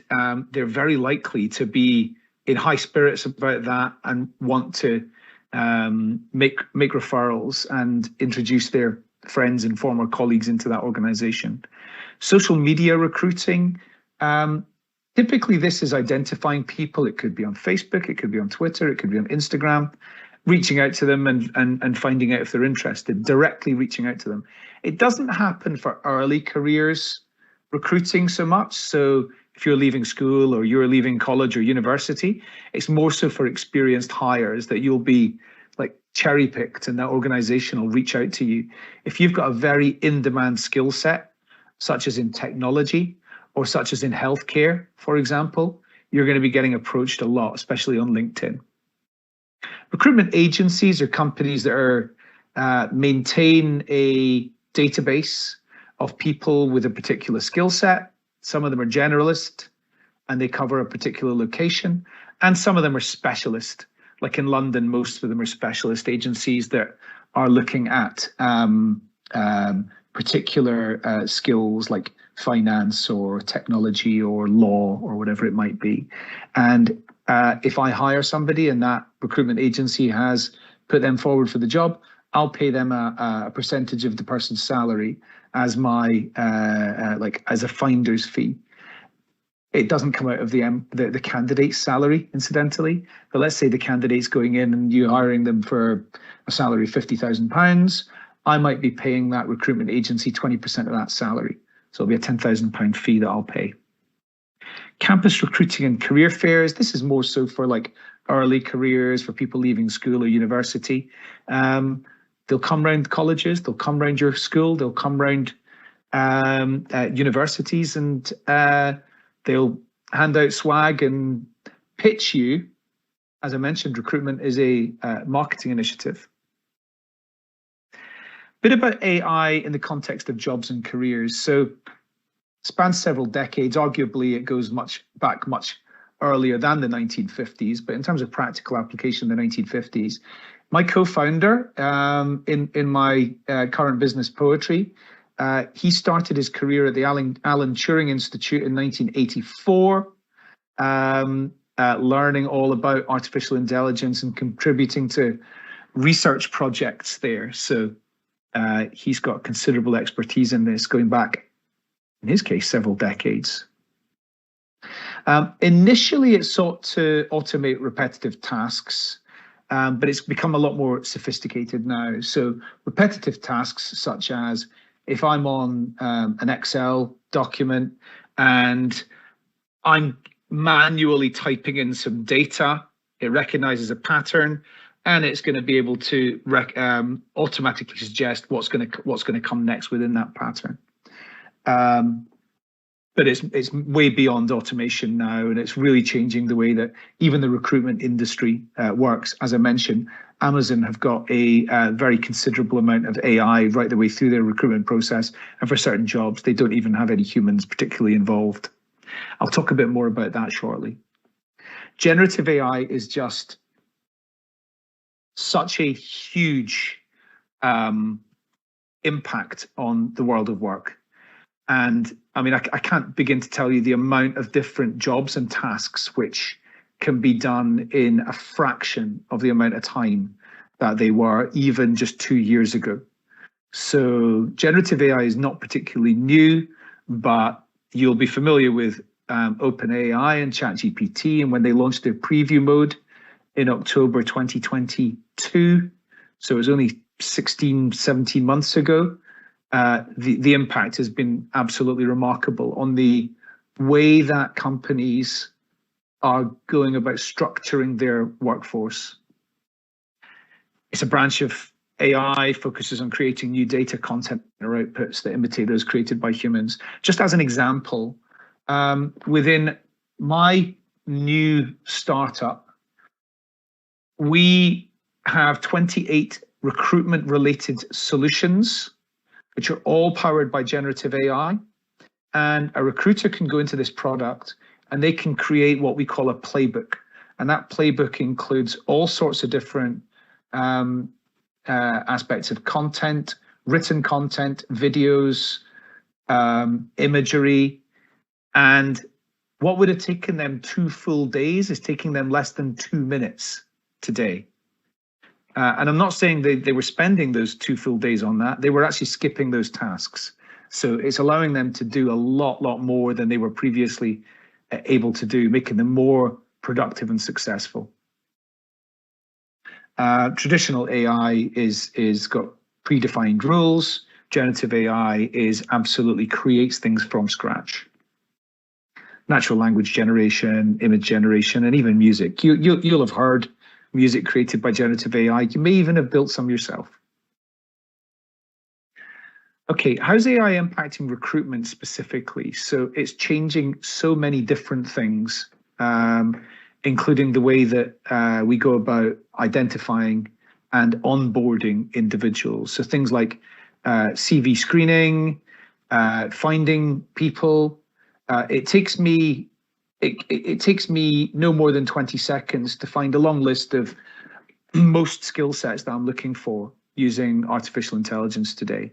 Speaker 5: they're very likely to be in high spirits about that and want to make referrals and introduce their friends and former colleagues into that organization. Social media recruiting. Typically, this is identifying people. It could be on Facebook, it could be on Twitter, it could be on Instagram, reaching out to them and finding out if they're interested, directly reaching out to them. It doesn't happen for early careers recruiting so much. So if you're leaving school or you're leaving college or university, it's more so for experienced hires that you'll be like cherry picked and that organization will reach out to you. If you've got a very in-demand skill set, such as in technology or such as in healthcare, for example, you're going to be getting approached a lot, especially on LinkedIn. Recruitment agencies are companies that are maintain a database of people with a particular skill set. Some of them are generalist and they cover a particular location, and some of them are specialist. Like in London, most of them are specialist agencies that are looking at particular skills like finance or technology or law or whatever it might be. And if I hire somebody and that recruitment agency has put them forward for the job, I'll pay them a percentage of the person's salary as my as a finder's fee. It doesn't come out of the candidate's salary, incidentally. But let's say the candidate's going in and you're hiring them for a salary of £50,000. I might be paying that recruitment agency 20% of that salary. So it'll be a £10,000 fee that I'll pay. Campus recruiting and career fairs. This is more so for like early careers, for people leaving school or university. They'll come round colleges, they'll come round your school, they'll come round universities, and they'll hand out swag and pitch you. As I mentioned, recruitment is a marketing initiative. Bit about AI in the context of jobs and careers. So spans several decades. Arguably, it goes much earlier than the 1950s, but in terms of practical application in the 1950s, my co-founder in my current business Poetry, he started his career at the Alan Turing Institute in 1984, learning all about artificial intelligence and contributing to research projects there. So he's got considerable expertise in this, going back, in his case, several decades. Initially, it sought to automate repetitive tasks, but it's become a lot more sophisticated now. So repetitive tasks such as if I'm on an Excel document and I'm manually typing in some data, it recognizes a pattern, and it's going to be able to automatically suggest what's going to come next within that pattern. but it's way beyond automation now, and it's really changing the way that even the recruitment industry works. As I mentioned, Amazon have got a very considerable amount of AI right the way through their recruitment process, and for certain jobs, they don't even have any humans particularly involved. I'll talk a bit more about that shortly. Generative AI is just such a huge impact on the world of work. And I mean, I can't begin to tell you the amount of different jobs and tasks which can be done in a fraction of the amount of time that they were even just 2 years ago. So generative AI is not particularly new, but you'll be familiar with OpenAI and ChatGPT. And when they launched their preview mode in October 2022, so it was only 16, 17 months ago, the impact has been absolutely remarkable on the way that companies are going about structuring their workforce. It's a branch of AI, focuses on creating new data, content, or outputs that imitate those created by humans. Just as an example, within my new startup, we have 28 recruitment-related solutions, which are all powered by generative AI. And a recruiter can go into this product and they can create what we call a playbook. And that playbook includes all sorts of different aspects of content, written content, videos, imagery. And what would have taken them 2 full days is taking them less than 2 minutes today. And I'm not saying they were spending those 2 full days on that. They were actually skipping those tasks. So it's allowing them to do a lot more than they were previously able to do, making them more productive and successful. Traditional AI is got predefined rules. Generative AI is absolutely creates things from scratch. Natural language generation, image generation, and even music. You'll have heard music created by generative AI. You may even have built some yourself. Okay, how's AI impacting recruitment specifically? So it's changing so many different things, including the way that we go about identifying and onboarding individuals. So things like CV screening, finding people. It takes me no more than 20 seconds to find a long list of most skill sets that I'm looking for using artificial intelligence today.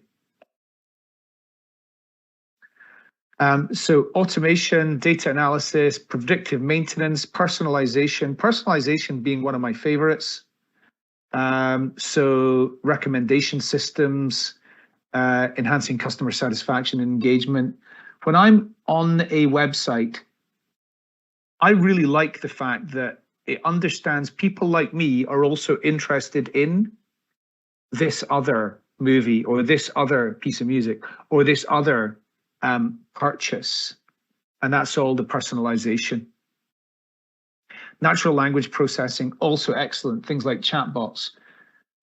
Speaker 5: So automation, data analysis, predictive maintenance, personalization being one of my favorites. So recommendation systems, enhancing customer satisfaction and engagement. When I'm on a website, I really like the fact that it understands people like me are also interested in this other movie or this other piece of music or this other purchase, and that's all the personalization. Natural language processing, also excellent. Things like chatbots.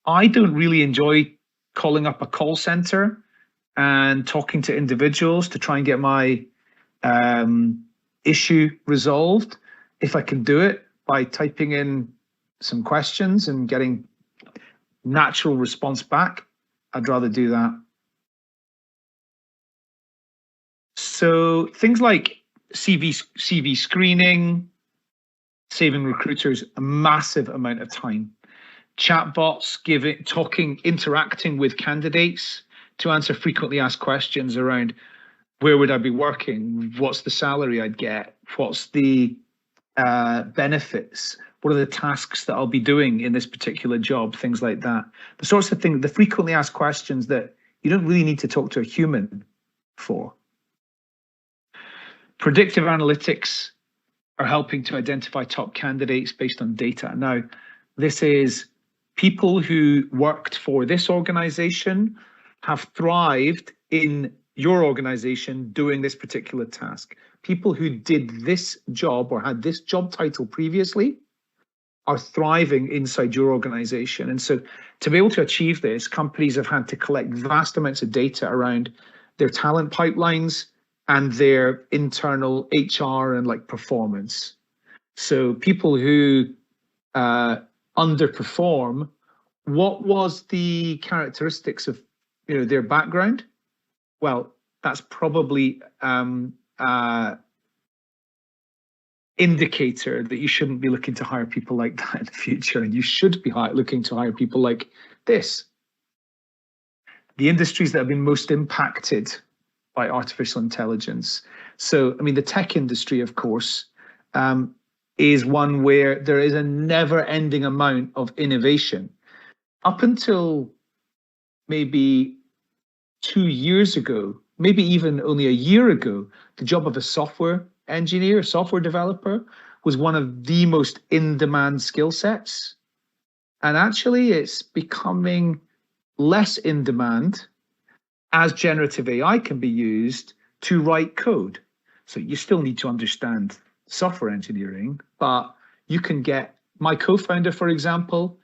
Speaker 5: I don't really enjoy calling up a call center and talking to individuals to try and get my issue resolved. If I can do it by typing in some questions and getting natural response back, I'd rather do that. So things like CV screening, saving recruiters a massive amount of time. Chatbots interacting with candidates to answer frequently asked questions around where would I be working, what's the salary I'd get, what's the benefits, what are the tasks that I'll be doing in this particular job, things like that. The sorts of things, the frequently asked questions that you don't really need to talk to a human for. Predictive analytics are helping to identify top candidates based on data. Now, this is people who worked for this organization have thrived in your organization doing this particular task. People who did this job or had this job title previously are thriving inside your organization. And so to be able to achieve this, companies have had to collect vast amounts of data around their talent pipelines, and their internal HR and like performance. So people who underperform, what was the characteristics of their background? Well, that's probably indicator that you shouldn't be looking to hire people like that in the future, and you should be looking to hire people like this. The industries that have been most impacted by artificial intelligence. So, I mean, the tech industry, of course, is one where there is a never-ending amount of innovation. Up until maybe 2 years ago, maybe even only a year ago, the job of a software engineer, software developer, was one of the most in-demand skill sets. And actually, it's becoming less in demand as generative AI can be used to write code. So you still need to understand software engineering, but you can get my co-founder, for example,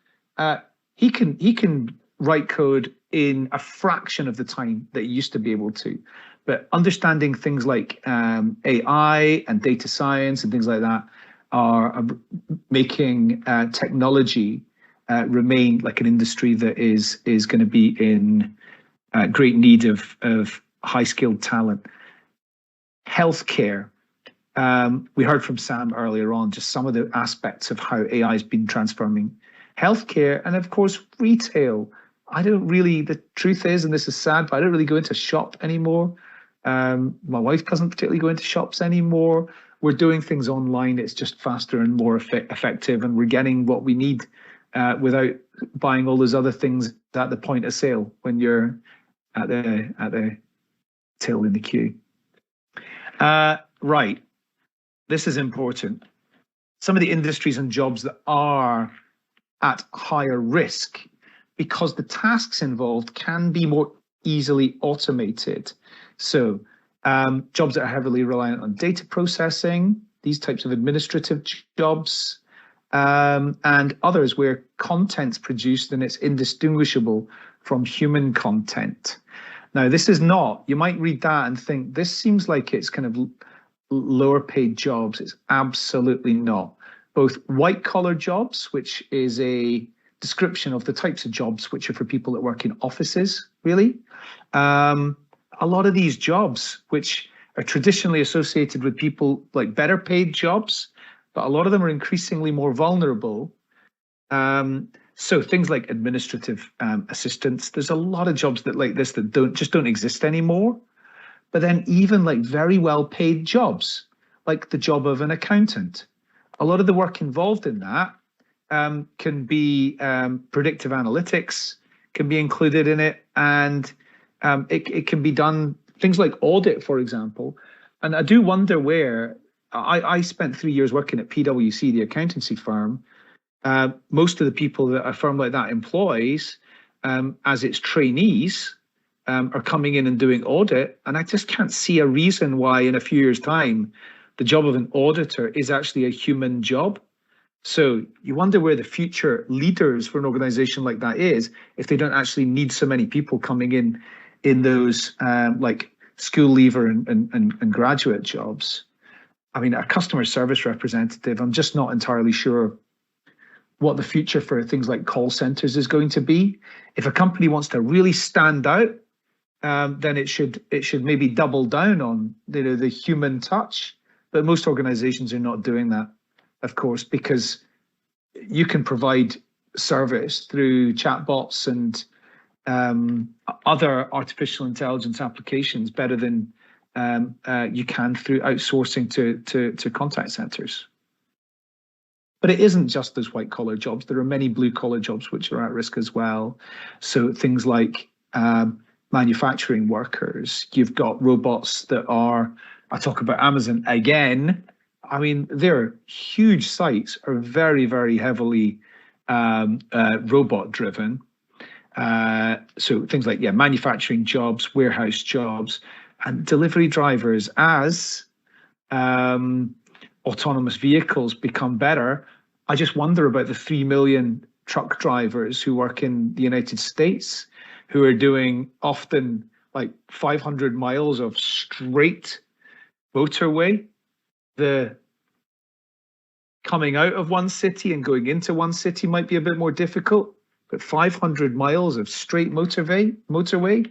Speaker 5: he can write code in a fraction of the time that he used to be able to. But understanding things like AI and data science and things like that are making technology remain like an industry that is going to be in great need of high-skilled talent. Healthcare. We heard from Sam earlier on just some of the aspects of how AI has been transforming healthcare, and of course retail. The truth is, and this is sad, but I don't really go into shop anymore. My wife doesn't particularly go into shops anymore. We're doing things online. It's just faster and more effective, and we're getting what we need without buying all those other things at the point of sale when you're at the till in the queue. Right. This is important. Some of the industries and jobs that are at higher risk because the tasks involved can be more easily automated. So jobs that are heavily reliant on data processing, these types of administrative jobs, and others where content's produced and it's indistinguishable from human content. Now, this is not, you might read that and think, this seems like it's kind of lower paid jobs. It's absolutely not. Both white collar jobs, which is a description of the types of jobs which are for people that work in offices, really. A lot of these jobs, which are traditionally associated with people like better paid jobs, but a lot of them are increasingly more vulnerable. So things like administrative assistants, there's a lot of jobs that like this that don't exist anymore. But then even like very well paid jobs, like the job of an accountant, a lot of the work involved in that can be predictive analytics, can be included in it, and it can be done, things like audit, for example. And I do wonder where, I spent 3 years working at PwC, the accountancy firm. Most of the people that a firm like that employs as its trainees are coming in and doing audit. And I just can't see a reason why in a few years' time, the job of an auditor is actually a human job. So you wonder where the future leaders for an organization like that is if they don't actually need so many people coming in those like school leaver and graduate jobs. I mean, a customer service representative, I'm just not entirely sure what the future for things like call centers is going to be. If a company wants to really stand out, then it should maybe double down on the human touch. But most organizations are not doing that, of course, because you can provide service through chatbots and other artificial intelligence applications better than you can through outsourcing to contact centers. But it isn't just those white collar jobs. There are many blue collar jobs which are at risk as well. So things like manufacturing workers, you've got robots that are, I talk about Amazon again. I mean, their huge sites are very, very heavily robot driven. So things like, manufacturing jobs, warehouse jobs, and delivery drivers as autonomous vehicles become better. I just wonder about the 3 million truck drivers who work in the United States, who are doing often like 500 miles of straight motorway, the coming out of one city and going into one city might be a bit more difficult, but 500 miles of straight motorway,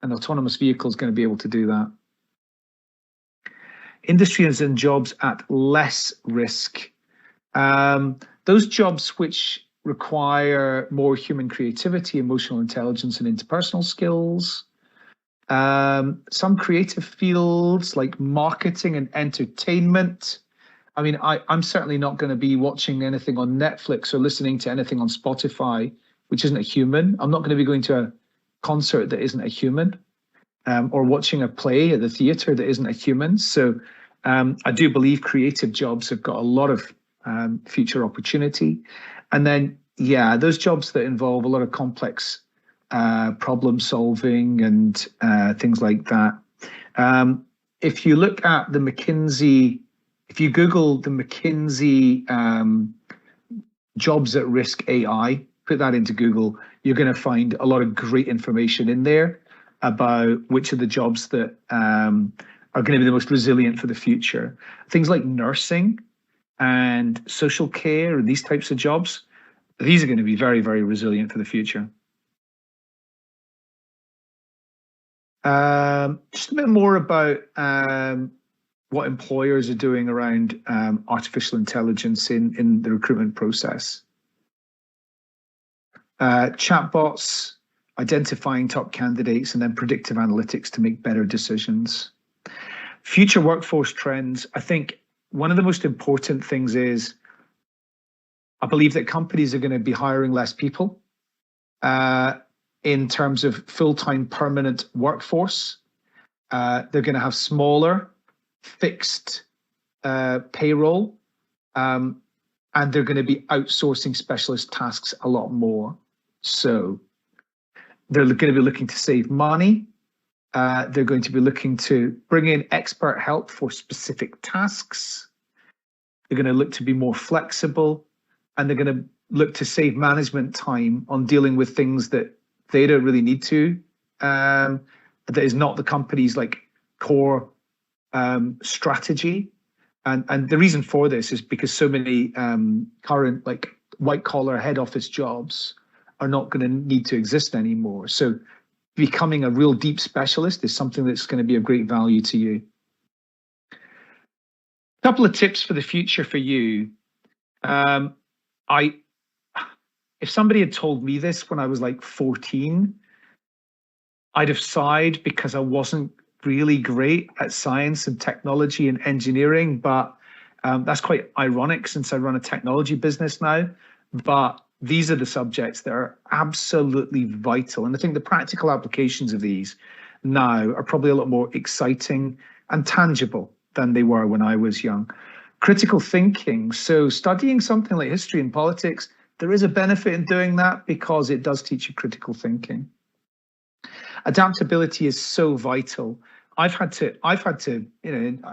Speaker 5: an autonomous vehicle is going to be able to do that. Industries and jobs at less risk. Those jobs which require more human creativity, emotional intelligence, and interpersonal skills. Some creative fields like marketing and entertainment. I mean, I'm certainly not going to be watching anything on Netflix or listening to anything on Spotify, which isn't a human. I'm not going to be going to a concert that isn't a human, or watching a play at the theatre that isn't a human. So I do believe creative jobs have got a lot of future opportunity. And then, yeah, those jobs that involve a lot of complex problem solving and things like that. If you look at the McKinsey, if you Google the McKinsey jobs at risk AI, put that into Google, you're going to find a lot of great information in there about which of the jobs that are going to be the most resilient for the future. Things like nursing and social care and these types of jobs, these are going to be very, very resilient for the future. Just a bit more about what employers are doing around artificial intelligence in the recruitment process. Chatbots, identifying top candidates, and then predictive analytics to make better decisions. Future workforce trends. I think one of the most important things is I believe that companies are going to be hiring less people in terms of full-time permanent workforce. They're going to have smaller fixed payroll, and they're going to be outsourcing specialist tasks a lot more. So they're going to be looking to save money. They're going to be looking to bring in expert help for specific tasks. They're going to look to be more flexible, and they're going to look to save management time on dealing with things that they don't really need to. That is not the company's like core strategy. And the reason for this is because so many current like white collar head office jobs are not going to need to exist anymore. So becoming a real deep specialist is something that's going to be of great value to you. A couple of tips for the future for you. If somebody had told me this when I was like 14, I'd have sighed because I wasn't really great at science and technology and engineering, but that's quite ironic since I run a technology business now. But these are the subjects that are absolutely vital. And I think the practical applications of these now are probably a lot more exciting and tangible than they were when I was young. Critical thinking. So studying something like history and politics, there is a benefit in doing that because it does teach you critical thinking. Adaptability is so vital. I've had to, you know, in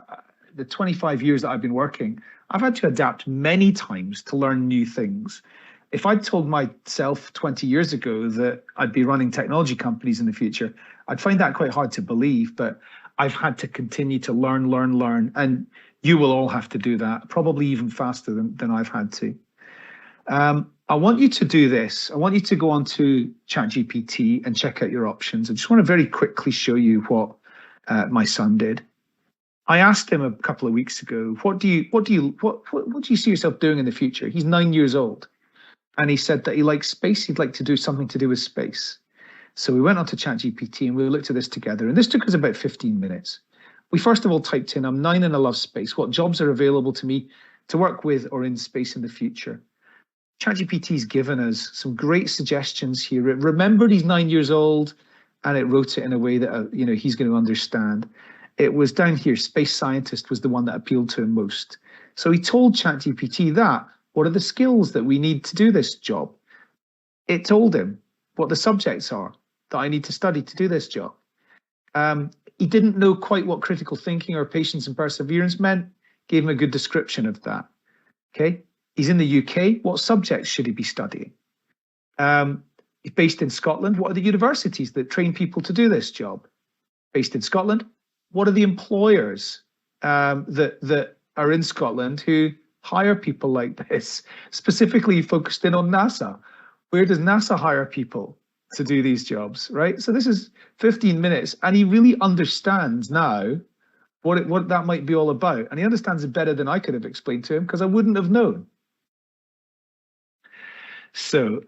Speaker 5: the 25 years that I've been working, I've had to adapt many times to learn new things. If I'd told myself 20 years ago that I'd be running technology companies in the future, I'd find that quite hard to believe, but I've had to continue to learn, and you will all have to do that, probably even faster than I've had to. I want you to do this. I want you to go on to ChatGPT and check out your options. I just want to very quickly show you what my son did. I asked him a couple of weeks ago, what do you see yourself doing in the future? He's 9 years old. And he said that he likes space. He'd like to do something to do with space. So we went on to ChatGPT and we looked at this together. And this took us about 15 minutes. We first of all typed in, I'm 9 and I love space. What jobs are available to me to work with or in space in the future? ChatGPT's given us some great suggestions here. It remembered he's 9 years old and it wrote it in a way that he's going to understand. It was down here, space scientist was the one that appealed to him most. So he told ChatGPT that. What are the skills that we need to do this job? It told him what the subjects are that I need to study to do this job. He didn't know quite what critical thinking or patience and perseverance meant. Gave him a good description of that. Okay, he's in the UK. What subjects should he be studying? He's based in Scotland. What are the universities that train people to do this job? Based in Scotland. What are the employers that are in Scotland who hire people like this, specifically focused in on NASA. Where does NASA hire people to do these jobs, right? So this is 15 minutes, and he really understands now what that might be all about, and he understands it better than I could have explained to him, because I wouldn't have known. So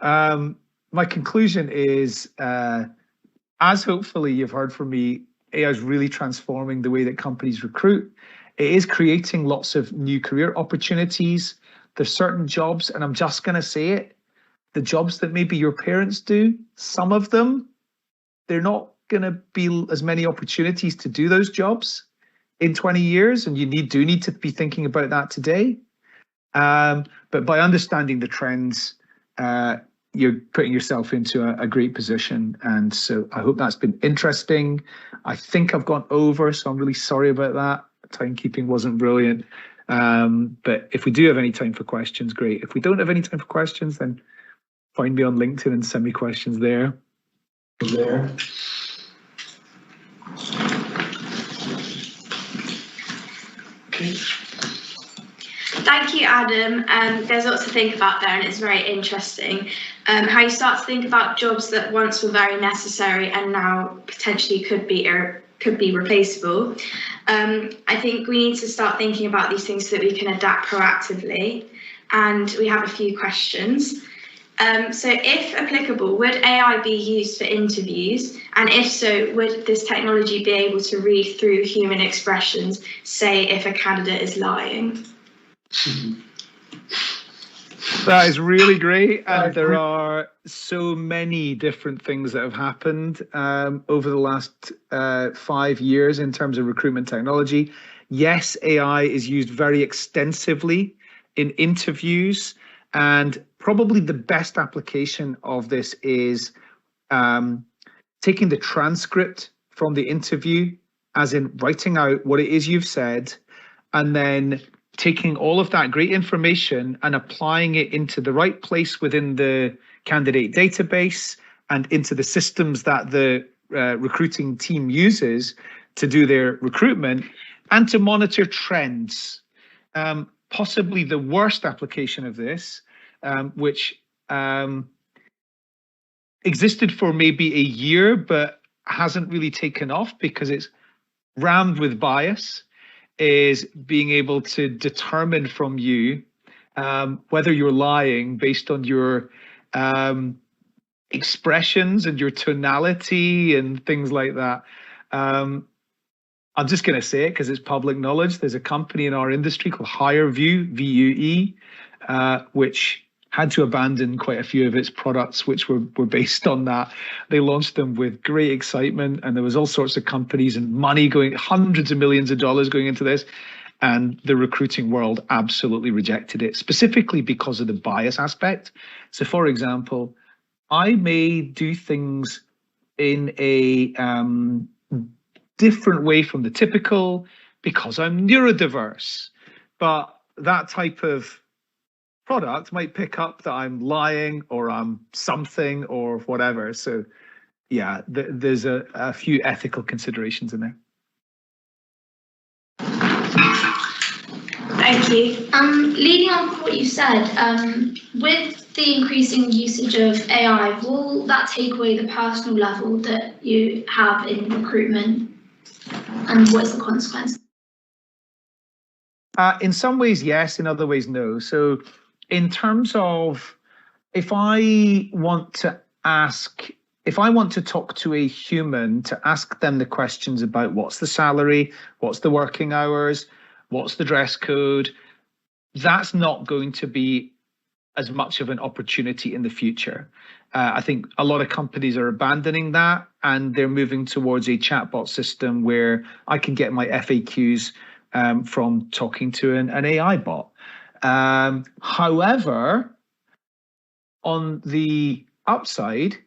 Speaker 5: my conclusion is, as hopefully you've heard from me, AI is really transforming the way that companies recruit. It is creating lots of new career opportunities. There's certain jobs, and I'm just going to say it, the jobs that maybe your parents do, some of them, they're not going to be as many opportunities to do those jobs in 20 years, and you do need to be thinking about that today. But by understanding the trends, you're putting yourself into a great position. And so I hope that's been interesting. I think I've gone over, so I'm really sorry about that. Timekeeping wasn't brilliant. But if we do have any time for questions, great. If we don't have any time for questions, then find me on LinkedIn and send me questions there.
Speaker 1: Okay.
Speaker 3: Thank you, Adam. There's lots to think about there, and it's very interesting. How you start to think about jobs that once were very necessary and now potentially could be replaceable. I think we need to start thinking about these things so that we can adapt proactively. And we have a few questions. So if applicable, would AI be used for interviews? And if so, would this technology be able to read through human expressions, say if a candidate is lying?
Speaker 5: That is really great, and there are so many different things that have happened over the last 5 years in terms of recruitment technology. Yes, AI is used very extensively in interviews, and probably the best application of this is taking the transcript from the interview, as in writing out what it is you've said, and then taking all of that great information and applying it into the right place within the candidate database and into the systems that the recruiting team uses to do their recruitment and to monitor trends. Possibly the worst application of this, which existed for maybe a year but hasn't really taken off because it's rammed with bias, is being able to determine from you whether you're lying based on your expressions and your tonality and things like that. I'm just going to say it because it's public knowledge. There's a company in our industry called HireVue, VUE, which had to abandon quite a few of its products, which were based on that. They launched them with great excitement, and there was all sorts of companies and money going, hundreds of millions of dollars going into this. And the recruiting world absolutely rejected it, specifically because of the bias aspect. So, for example, I may do things in a different way from the typical because I'm neurodiverse, but that type of product might pick up that I'm lying or I'm something or whatever. So yeah, there's a few ethical considerations in there.
Speaker 3: Thank you.
Speaker 2: Leading on from what you said, with the increasing usage of AI, will that take away the personal level that you have in recruitment, and what's the consequence?
Speaker 5: In some ways, yes. In other ways, no. So in terms of if I want to talk to a human to ask them the questions about what's the salary, what's the working hours, what's the dress code, that's not going to be as much of an opportunity in the future. I think a lot of companies are abandoning that, and they're moving towards a chatbot system where I can get my FAQs from talking to an AI bot. However, on the upside,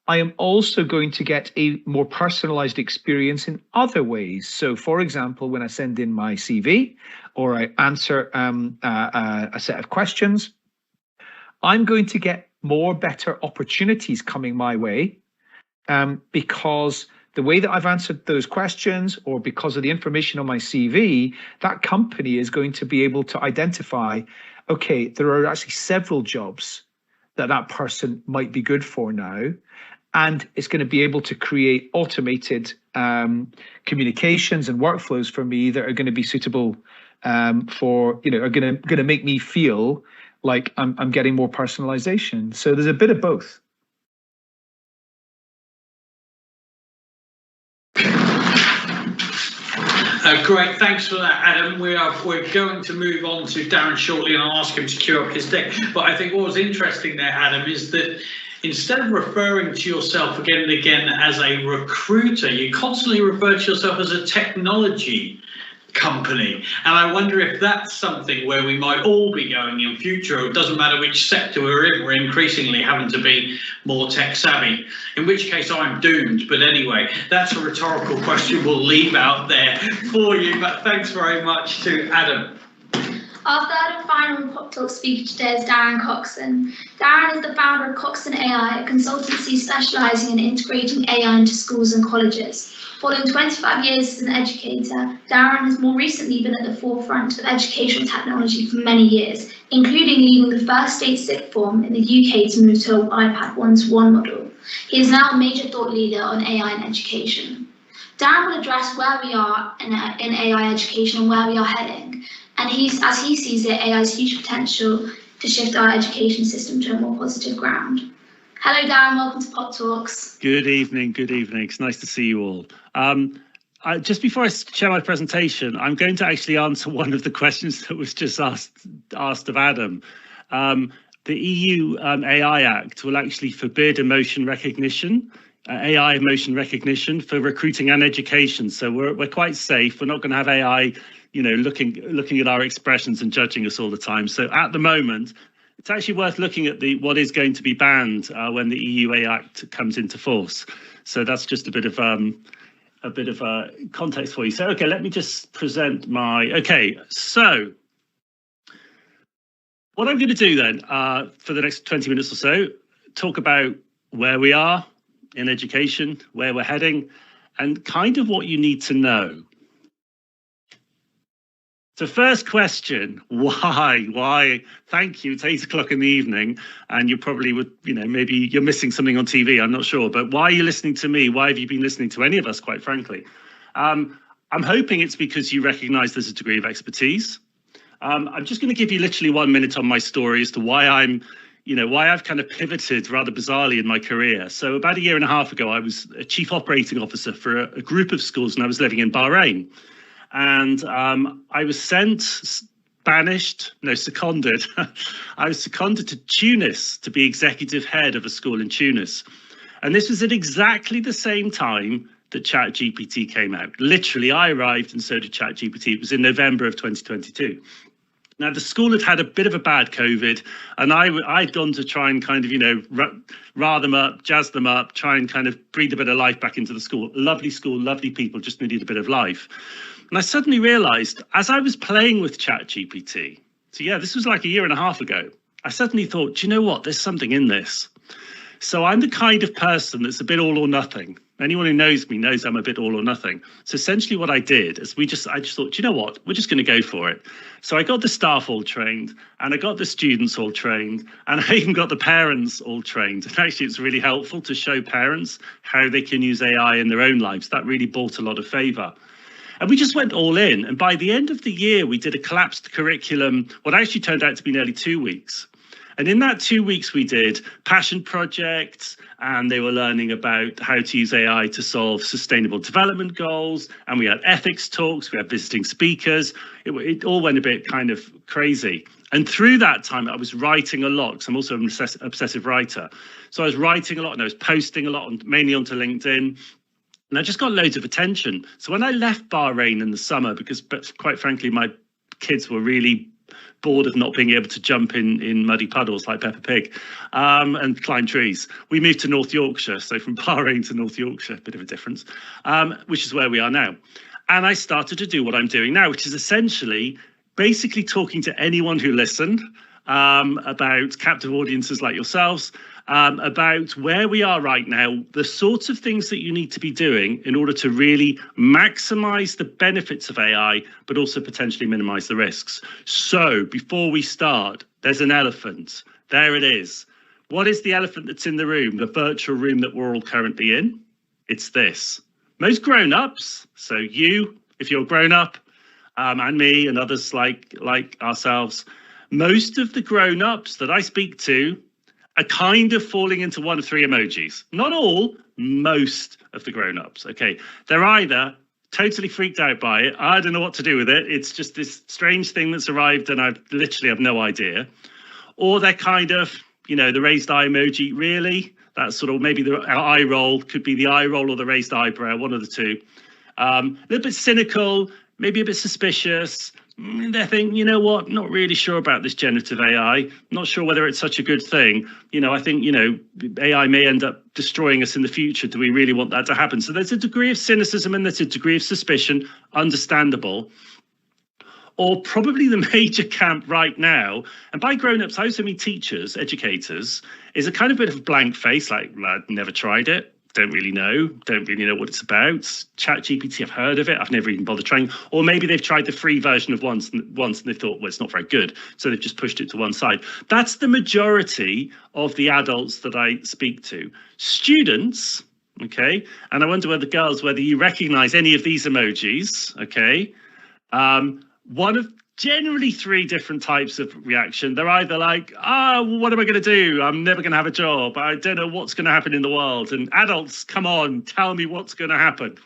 Speaker 5: I am also going to get a more personalized experience in other ways. So, for example, when I send in my CV or I answer a set of questions, I'm going to get better opportunities coming my way because the way that I've answered those questions, or because of the information on my CV, that company is going to be able to identify, okay, there are actually several jobs that that person might be good for now. And it's going to be able to create automated communications and workflows for me that are going to be suitable for, are going to make me feel like I'm getting more personalization. So there's a bit of both.
Speaker 1: Great, thanks for that, Adam. We're going to move on to Darren shortly, and I'll ask him to queue up his deck. But I think what was interesting there, Adam, is that instead of referring to yourself again and again as a recruiter, you constantly refer to yourself as a technology company. And I wonder if that's something where we might all be going in future. It doesn't matter which sector we're in, we're increasingly having to be more tech savvy, in which case I'm doomed. But anyway, that's a rhetorical question we'll leave out there for you. But thanks very much to Adam.
Speaker 2: Our third and final Pop Talk speaker today is Darren Coxon. Darren is the founder of Coxon AI, a consultancy specialising in integrating AI into schools and colleges. Following 25 years as an educator, Darren has more recently been at the forefront of educational technology for many years, including leading the first state sixth form in the UK to move to an iPad 1-to-1 model. He is now a major thought leader on AI in education. Darren will address where we are in AI education and where we are heading. And as he sees it, AI's huge potential to shift our education system to a more positive ground. Hello, Darren. Welcome to Pop Talks.
Speaker 6: Good evening. Good evening. It's nice to see you all. Just before I share my presentation, I'm going to actually answer one of the questions that was just asked of Adam. The EU AI Act will actually forbid emotion recognition, AI emotion recognition for recruiting and education. So we're quite safe. We're not going to have AI, looking at our expressions and judging us all the time. So at the moment, it's actually worth looking at what is going to be banned when the EU AI Act comes into force. So that's just a bit of context for you. So, okay, let me just present so what I'm going to do then for the next 20 minutes or so, talk about where we are in education, where we're heading, and kind of what you need to know. So first question, why? Why? Thank you. It's 8 o'clock in the evening and you probably would, maybe you're missing something on TV. I'm not sure. But why are you listening to me? Why have you been listening to any of us, quite frankly? I'm hoping it's because you recognize there's a degree of expertise. I'm just going to give you literally 1 minute on my story as to why why I've kind of pivoted rather bizarrely in my career. So about 1.5 years ago, I was a chief operating officer for a group of schools and I was living in Bahrain. And I was seconded. I was seconded to Tunis to be executive head of a school in Tunis. And this was at exactly the same time that ChatGPT came out. Literally, I arrived and so did ChatGPT. It was in November of 2022. Now, the school had a bit of a bad COVID, and I'd gone to try and kind of, rile them up, jazz them up, try and kind of breathe a bit of life back into the school. Lovely school, lovely people, just needed a bit of life. And I suddenly realized as I was playing with ChatGPT, so yeah, this was like 1.5 years ago, I suddenly thought, do you know what? There's something in this. So I'm the kind of person that's a bit all or nothing. Anyone who knows me knows I'm a bit all or nothing. So essentially what I did is I just thought, do you know what? We're just going to go for it. So I got the staff all trained and I got the students all trained and I even got the parents all trained. And actually, it's really helpful to show parents how they can use AI in their own lives. That really brought a lot of favor. And we just went all in. And by the end of the year, we did a collapsed curriculum, what actually turned out to be nearly 2 weeks. And in that 2 weeks, we did passion projects, and they were learning about how to use AI to solve sustainable development goals. And we had ethics talks, we had visiting speakers. It all went a bit kind of crazy. And through that time, I was writing a lot, because I'm also an obsessive writer. So I was writing a lot, and I was posting a lot, mainly onto LinkedIn. And I just got loads of attention. So when I left Bahrain in the summer, because quite frankly, my kids were really bored of not being able to jump in muddy puddles like Peppa Pig and climb trees, we moved to North Yorkshire. So from Bahrain to North Yorkshire, a bit of a difference, which is where we are now. And I started to do what I'm doing now, which is essentially basically talking to anyone who listened about captive audiences like yourselves about where we are right now, the sorts of things that you need to be doing in order to really maximize the benefits of AI, but also potentially minimize the risks. So before we start, there's an elephant. There it is. What is the elephant that's in the room, the virtual room that we're all currently in? It's this. Most grown-ups, so you, if you're grown up, and me and others like ourselves, most of the grown-ups that I speak to are kind of falling into one of three emojis. Not all, most of the grown-ups. Okay, they're either totally freaked out by it. I don't know what to do with it. It's just this strange thing that's arrived and I literally have no idea. Or they're kind of, you know, the raised eye emoji, really? That's sort of maybe the eye roll, could be the eye roll or the raised eyebrow, one of the two. A little bit cynical, maybe a bit suspicious. They're thinking, you know what, not really sure about this generative AI, not sure whether it's such a good thing. You know, I think, you know, AI may end up destroying us in the future. Do we really want that to happen? So there's a degree of cynicism and there's a degree of suspicion, understandable. Or probably the major camp right now, and by grown-ups, I also mean teachers, educators, is a kind of bit of a blank face, like, I've never tried it, don't really know what it's about. ChatGPT, I've heard of it, I've never even bothered trying. Or maybe they've tried the free version of once and they thought, well, it's not very good, so they've just pushed it to one side. That's the majority of the adults that I speak to. Students, okay, and I wonder whether you recognize any of these emojis, okay, one of generally three different types of reaction. They're either like, what am I going to do? I'm never going to have a job. I don't know what's going to happen in the world. And adults, come on, tell me what's going to happen.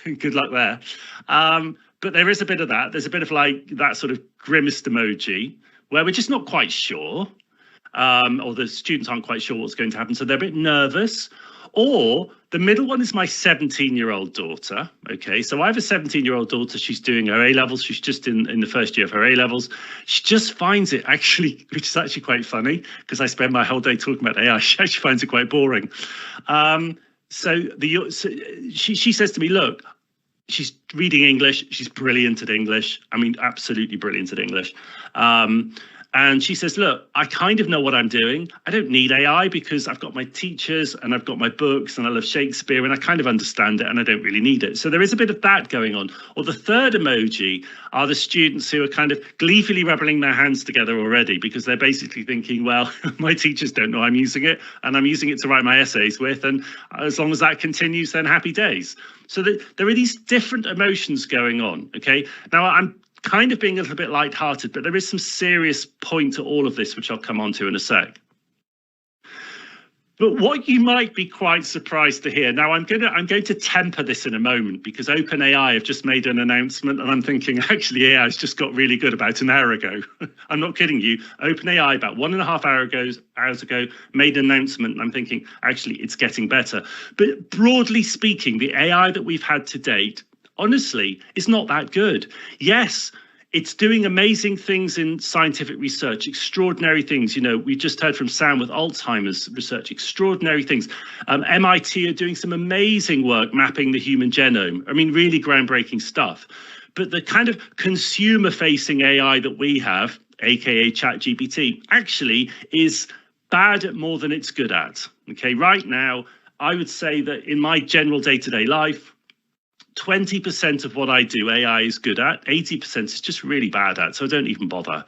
Speaker 6: Good luck there. But there is a bit of that. There's a bit of like that sort of grimaced emoji where we're just not quite sure, or the students aren't quite sure what's going to happen. So they're a bit nervous. Or the middle one is my 17-year-old daughter. Okay, so I have a 17-year-old daughter. She's doing her A-levels. She's just in the first year of her A-levels. She just finds it actually, which is actually quite funny because I spend my whole day talking about AI. She actually finds it quite boring. So she says to me, look, she's reading English. She's brilliant at English. I mean, absolutely brilliant at English. And she says, look, I kind of know what I'm doing. I don't need AI because I've got my teachers and I've got my books and I love Shakespeare and I kind of understand it and I don't really need it. So there is a bit of that going on. Or the third emoji are the students who are kind of gleefully rubbing their hands together already because they're basically thinking, well, my teachers don't know I'm using it and I'm using it to write my essays with. And as long as that continues, then happy days. So there are these different emotions going on. OK, now I'm kind of being a little bit lighthearted, but there is some serious point to all of this, which I'll come on to in a sec. But what you might be quite surprised to hear, now I'm going to temper this in a moment because OpenAI have just made an announcement and I'm thinking actually AI's just got really good about an hour ago. I'm not kidding you. OpenAI about 1.5 hours ago made an announcement and I'm thinking actually it's getting better. But broadly speaking, the AI that we've had to date, honestly, it's not that good. Yes, it's doing amazing things in scientific research, extraordinary things. You know, we just heard from Sam with Alzheimer's research, extraordinary things. MIT are doing some amazing work mapping the human genome. I mean, really groundbreaking stuff. But the kind of consumer-facing AI that we have, aka ChatGPT, actually is bad at more than it's good at. Okay, right now, I would say that in my general day-to-day life, 20% of what I do, AI is good at, 80% is just really bad at, so I don't even bother.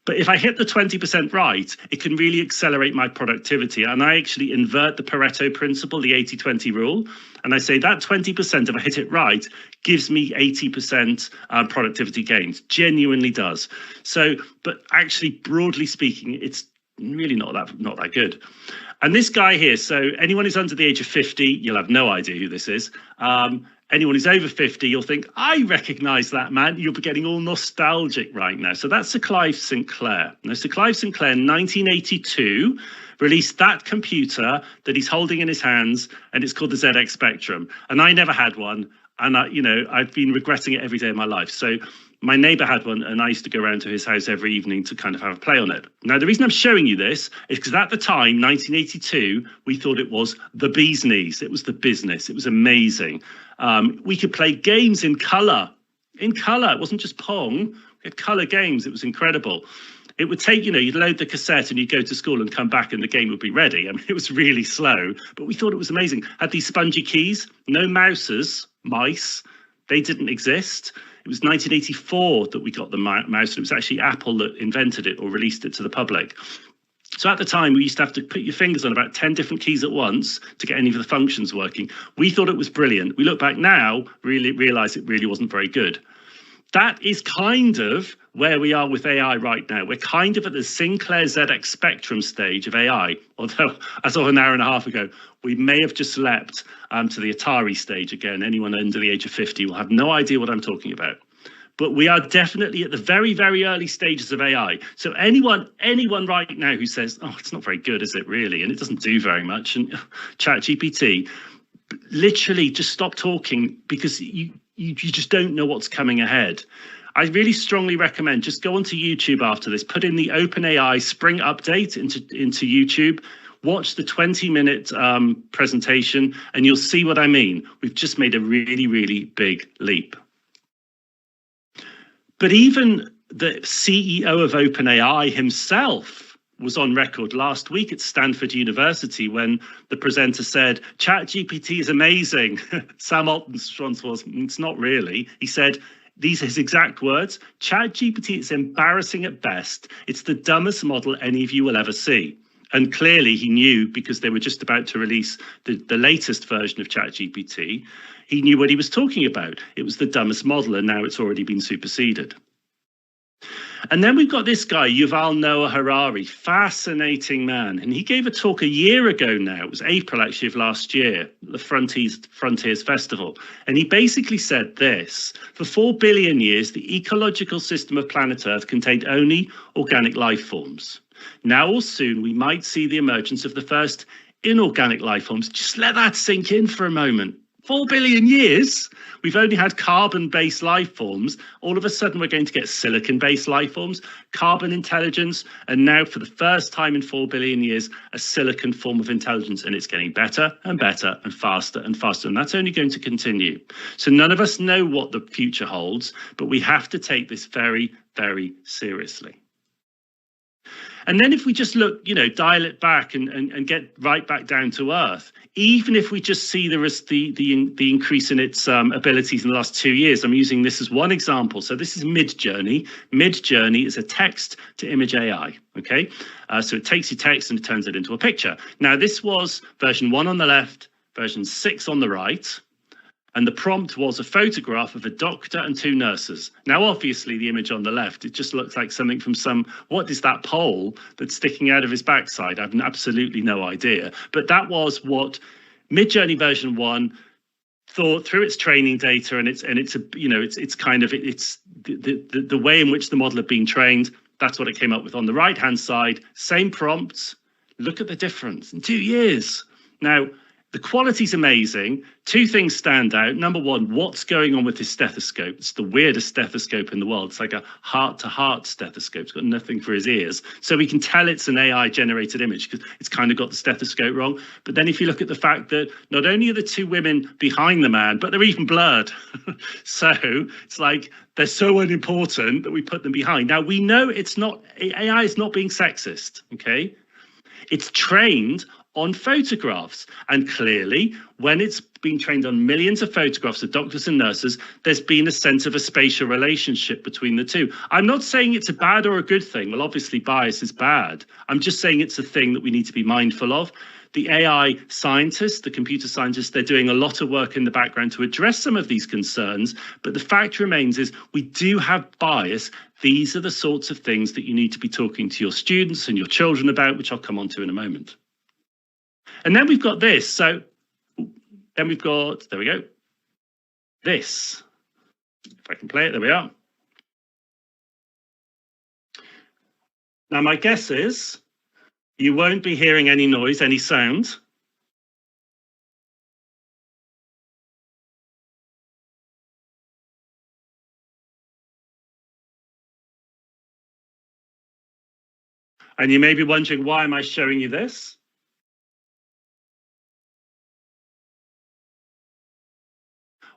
Speaker 6: But if I hit the 20% right, it can really accelerate my productivity. And I actually invert the Pareto principle, the 80-20 rule. And I say that 20%, if I hit it right, gives me 80% productivity gains, genuinely does. So, but actually, broadly speaking, it's really not that good. And this guy here, so anyone who's under the age of 50, you'll have no idea who this is. Anyone who's over 50, you'll think, I recognise that man. You'll be getting all nostalgic right now. So that's Sir Clive Sinclair. Now, Sir Clive Sinclair in 1982 released that computer that he's holding in his hands, and it's called the ZX Spectrum. And I never had one. And, I've been regretting it every day of my life. So my neighbour had one, and I used to go around to his house every evening to kind of have a play on it. Now, the reason I'm showing you this is because at the time, 1982, we thought it was the bee's knees. It was the business. It was amazing. We could play games in colour. In colour. It wasn't just Pong. We had colour games. It was incredible. It would take, you'd load the cassette and you'd go to school and come back and the game would be ready. I mean, it was really slow, but we thought it was amazing. Had these spongy keys, no mice, they didn't exist. It was 1984 that we got the mouse, and it was actually Apple that invented it or released it to the public. So at the time, we used to have to put your fingers on about 10 different keys at once to get any of the functions working. We thought it was brilliant. We look back now, really realize it really wasn't very good. That is kind of where we are with AI right now. We're kind of at the Sinclair ZX Spectrum stage of AI, although as of an hour and a half ago, we may have just leapt to the Atari stage again. Anyone under the age of 50 will have no idea what I'm talking about. But we are definitely at the very, very early stages of AI. So anyone right now who says, oh, it's not very good, is it really? And it doesn't do very much. And ChatGPT, literally just stop talking, because you just don't know what's coming ahead. I really strongly recommend just go onto YouTube after this, put in the OpenAI Spring Update into YouTube, watch the 20-minute presentation, and you'll see what I mean. We've just made a really, really big leap. But even the CEO of OpenAI himself was on record last week at Stanford University when the presenter said, ChatGPT is amazing. Sam Altman's response was, it's not really. He said, these are his exact words, ChatGPT is embarrassing at best. It's the dumbest model any of you will ever see. And clearly he knew, because they were just about to release the latest version of ChatGPT, he knew what he was talking about. It was the dumbest model, and now it's already been superseded. And then we've got this guy, Yuval Noah Harari, fascinating man. And he gave a talk a year ago now. It was April, actually, of last year, the Frontiers Festival. And he basically said this: for 4 billion years, the ecological system of planet Earth contained only organic life forms. Now or soon, we might see the emergence of the first inorganic life forms. Just let that sink in for a moment. 4 billion years, we've only had carbon-based life forms. All of a sudden, we're going to get silicon-based life forms, carbon intelligence, and now, for the first time in 4 billion years, a silicon form of intelligence. And it's getting better and better and faster and faster. And that's only going to continue. So none of us know what the future holds, but we have to take this very, very seriously. And then if we just look, dial it back and get right back down to earth, even if we just see the increase in its abilities in the last 2 years, I'm using this as one example. So this is Midjourney. Midjourney is a text to image AI. OK, so it takes your text and it turns it into a picture. Now, this was version 1 on the left, version 6 on the right. And the prompt was a photograph of a doctor and 2 nurses. Now, obviously, the image on the left, it just looks like something from what is that pole that's sticking out of his backside? I have absolutely no idea. But that was what Midjourney version 1 thought through its training data, and it's the way in which the model had been trained. That's what it came up with. On the right-hand side, same prompts. Look at the difference in 2 years. Now, the quality's amazing. 2 things stand out. Number one, what's going on with this stethoscope? It's the weirdest stethoscope in the world. It's like a heart-to-heart stethoscope. It's got nothing for his ears. So we can tell it's an AI-generated image because it's kind of got the stethoscope wrong. But then if you look at the fact that not only are the 2 women behind the man, but they're even blurred. So it's like they're so unimportant that we put them behind. Now, we know AI is not being sexist, okay? It's trained on photographs. And clearly, when it's been trained on millions of photographs of doctors and nurses, there's been a sense of a spatial relationship between the 2. I'm not saying it's a bad or a good thing. Well, obviously, bias is bad. I'm just saying it's a thing that we need to be mindful of. The AI scientists, the computer scientists, they're doing a lot of work in the background to address some of these concerns. But the fact remains is we do have bias. These are the sorts of things that you need to be talking to your students and your children about, which I'll come on to in a moment. And then we've got this. So then we've got, there we go, this. If I can play it, there we are. Now, my guess is you won't be hearing any noise, any sound. And you may be wondering, why am I showing you this?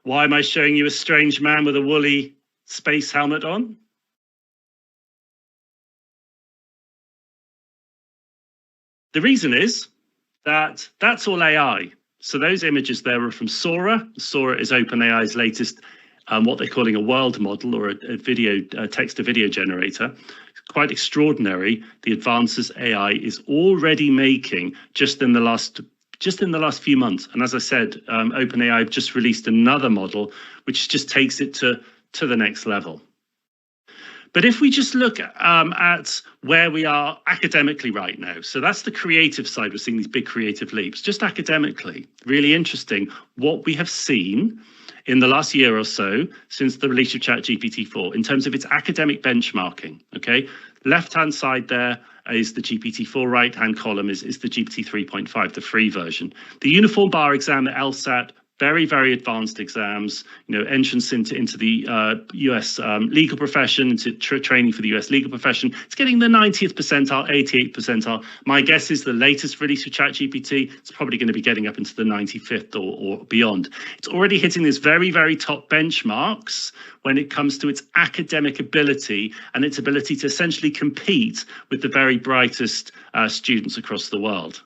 Speaker 6: Why am I showing you a strange man with a woolly space helmet on? The reason is that that's all AI. So those images there are from Sora. Sora is OpenAI's latest, what they're calling a world model, or a video text-to-video generator. Quite extraordinary, the advances AI is already making just in the last few months. And as I said, OpenAI have just released another model which just takes it to the next level. But if we just look at where we are academically right now, so that's the creative side, we're seeing these big creative leaps. Just academically, really interesting what we have seen in the last year or so since the release of ChatGPT-4 in terms of its academic benchmarking, okay? Left-hand side there is the GPT-4, right-hand column is the GPT 3.5, the free version. The Uniform Bar exam, the LSAT, very, very advanced exams, entrance into the US legal profession, into training for the US legal profession. It's getting the 90th percentile, 88th percentile. My guess is the latest release of ChatGPT, it's probably going to be getting up into the 95th or beyond. It's already hitting these very, very top benchmarks when it comes to its academic ability and its ability to essentially compete with the very brightest students across the world.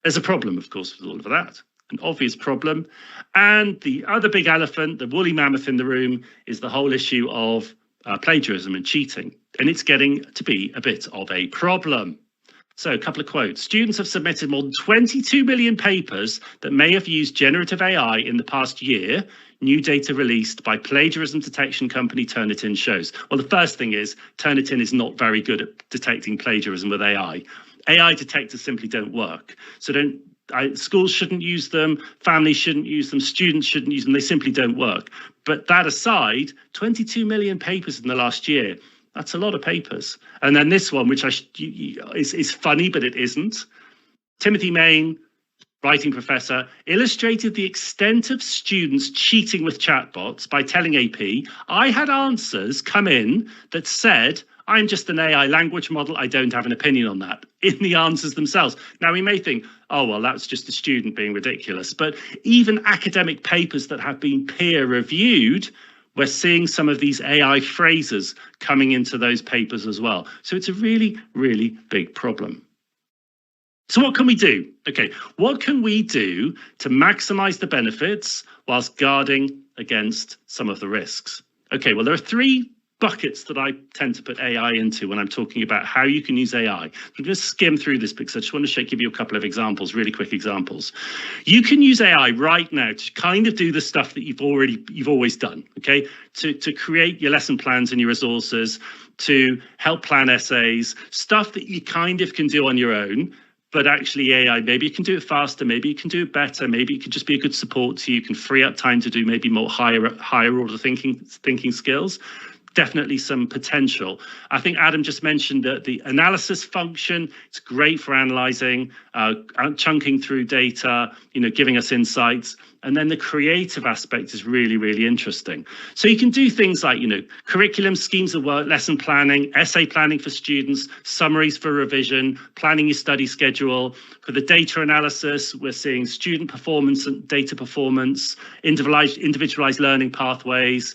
Speaker 6: There's a problem, of course, with all of that. An obvious problem. And the other big elephant, the woolly mammoth in the room, is the whole issue of plagiarism and cheating. And it's getting to be a bit of a problem. So a couple of quotes. Students have submitted more than 22 million papers that may have used generative AI in the past year. New data released by plagiarism detection company Turnitin shows. Well, the first thing is Turnitin is not very good at detecting plagiarism with AI. AI detectors simply don't work. So schools shouldn't use them, families shouldn't use them, students shouldn't use them, they simply don't work. But that aside, 22 million papers in the last year, that's a lot of papers. And then this one, which is funny, but it isn't. Timothy Main, writing professor, illustrated the extent of students cheating with chatbots by telling AP, I had answers come in that said, I'm just an AI language model. I don't have an opinion on that in the answers themselves. Now, we may think, oh, well, that's just a student being ridiculous. But even academic papers that have been peer reviewed, we're seeing some of these AI phrases coming into those papers as well. So it's a really, really big problem. So what can we do? Okay, what can we do to maximize the benefits whilst guarding against some of the risks? Okay, well, there are three buckets that I tend to put AI into when I'm talking about how you can use AI. I'm going to skim through this because I just want to give you a couple of examples, really quick examples. You can use AI right now to kind of do the stuff that you've always done, okay? To create your lesson plans and your resources, to help plan essays, stuff that you kind of can do on your own. But actually AI, maybe you can do it faster, maybe you can do it better, maybe it could just be a good support to you, can free up time to do maybe more higher order thinking skills. Definitely some potential. I think Adam just mentioned that the analysis function, it's great for analyzing, chunking through data, giving us insights. And then the creative aspect is really, really interesting. So you can do things like, curriculum, schemes of work, lesson planning, essay planning for students, summaries for revision, planning your study schedule. For the data analysis, we're seeing student performance and data performance, individualized learning pathways,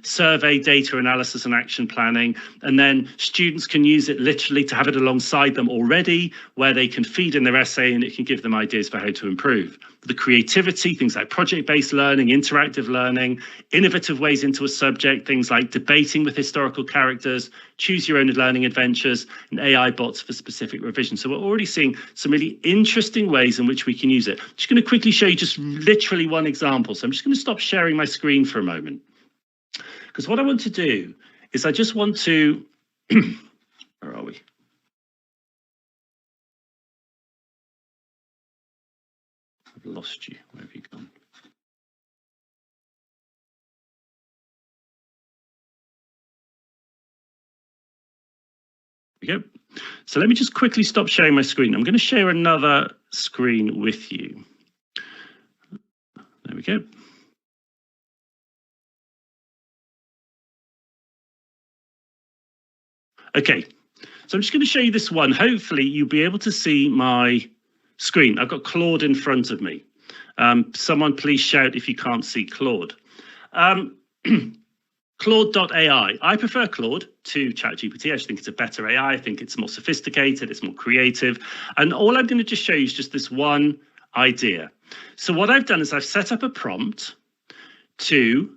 Speaker 6: survey data analysis and action planning. And then students can use it literally to have it alongside them already, where they can feed in their essay and it can give them ideas for how to improve. The creativity, things like project-based learning, interactive learning, innovative ways into a subject, things like debating with historical characters, choose your own learning adventures, and AI bots for specific revision. So we're already seeing some really interesting ways in which we can use it. I'm just going to quickly show you just literally one example. So I'm just going to stop sharing my screen for a moment. Because what I want to do is I just want to, where are we? I've lost you. Where have you gone? There we go. So let me just quickly stop sharing my screen. I'm going to share another screen with you. There we go. Okay, so I'm just going to show you this one. Hopefully you'll be able to see my screen. I've got Claude in front of Someone please shout if you can't see Claude. Claude.ai. I prefer Claude to ChatGPT. I just think it's a better AI. I think it's more sophisticated, it's more creative. And all I'm going to just show you is just this one idea. So what I've done is I've set up a prompt to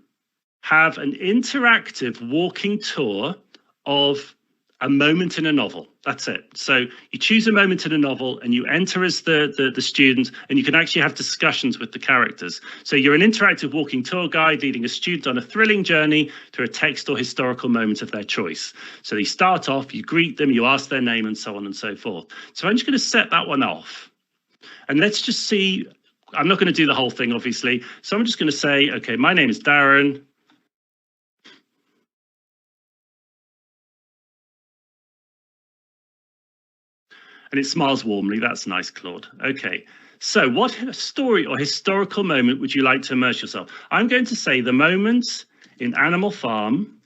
Speaker 6: have an interactive walking tour of a moment in a novel. That's it. So you choose a moment in a novel and you enter as the student, and you can actually have discussions with the characters. So you're an interactive walking tour guide leading a student on a thrilling journey through a text or historical moment of their choice. So you start off, you greet them, you ask their name, and so on and so forth. So I'm just going to set that one off. And let's just see. I'm not going to do the whole thing, obviously. So I'm just going to say, okay, my name is Darren. And it smiles warmly. That's nice, Claude. Okay, so what story or historical moment would you like to immerse yourself? I'm going to say the moment in Animal Farm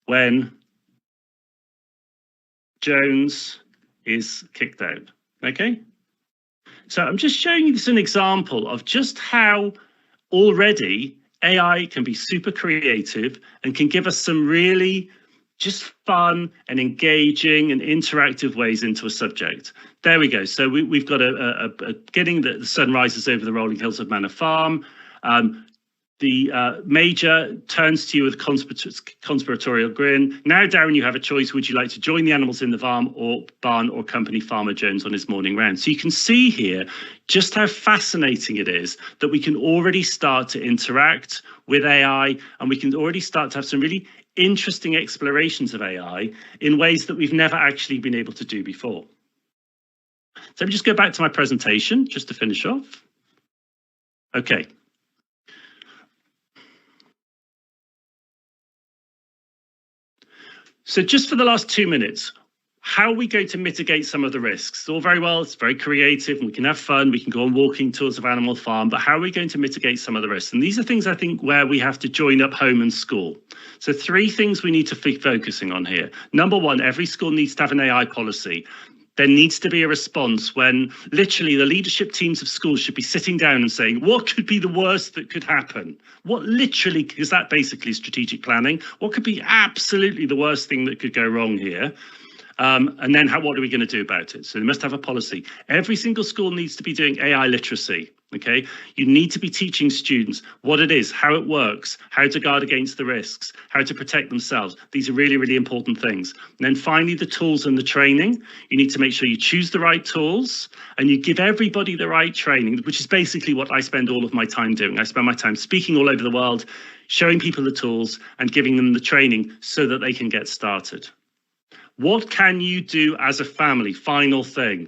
Speaker 6: when Jones is kicked out. Okay, so I'm just showing you this an example of just how already AI can be super creative and can give us some really just fun and engaging and interactive ways into a subject. There we go. So we've got a getting the sun rises over the rolling hills of Manor Farm. The major turns to you with a conspiratorial grin. Now, Darren, you have a choice. Would you like to join the animals in the barn or accompany Farmer Jones on his morning round? So you can see here just how fascinating it is that we can already start to interact with AI, and we can already start to have some really interesting explorations of AI in ways that we've never actually been able to do before. So let me just go back to my presentation just to finish off. Okay. So just for the last 2 minutes, how are we going to mitigate some of the risks? It's all very well, it's very creative, and we can have fun, we can go on walking tours of Animal Farm, but how are we going to mitigate some of the risks? And these are things, I think, where we have to join up home and school. So 3 things we need to be focusing on here. Number 1, every school needs to have an AI policy. There needs to be a response when literally the leadership teams of schools should be sitting down and saying, what could be the worst that could happen? What literally, is that basically strategic planning? What could be absolutely the worst thing that could go wrong here? And then what are we going to do about it? So they must have a policy. Every single school needs to be doing AI literacy. Okay, you need to be teaching students what it is, how it works, how to guard against the risks, how to protect themselves. These are really, really important things. And then finally, the tools and the training. You need to make sure you choose the right tools and you give everybody the right training, which is basically what I spend all of my time doing. I spend my time speaking all over the world, showing people the tools and giving them the training so that they can get started. What can you do as a family? Final thing.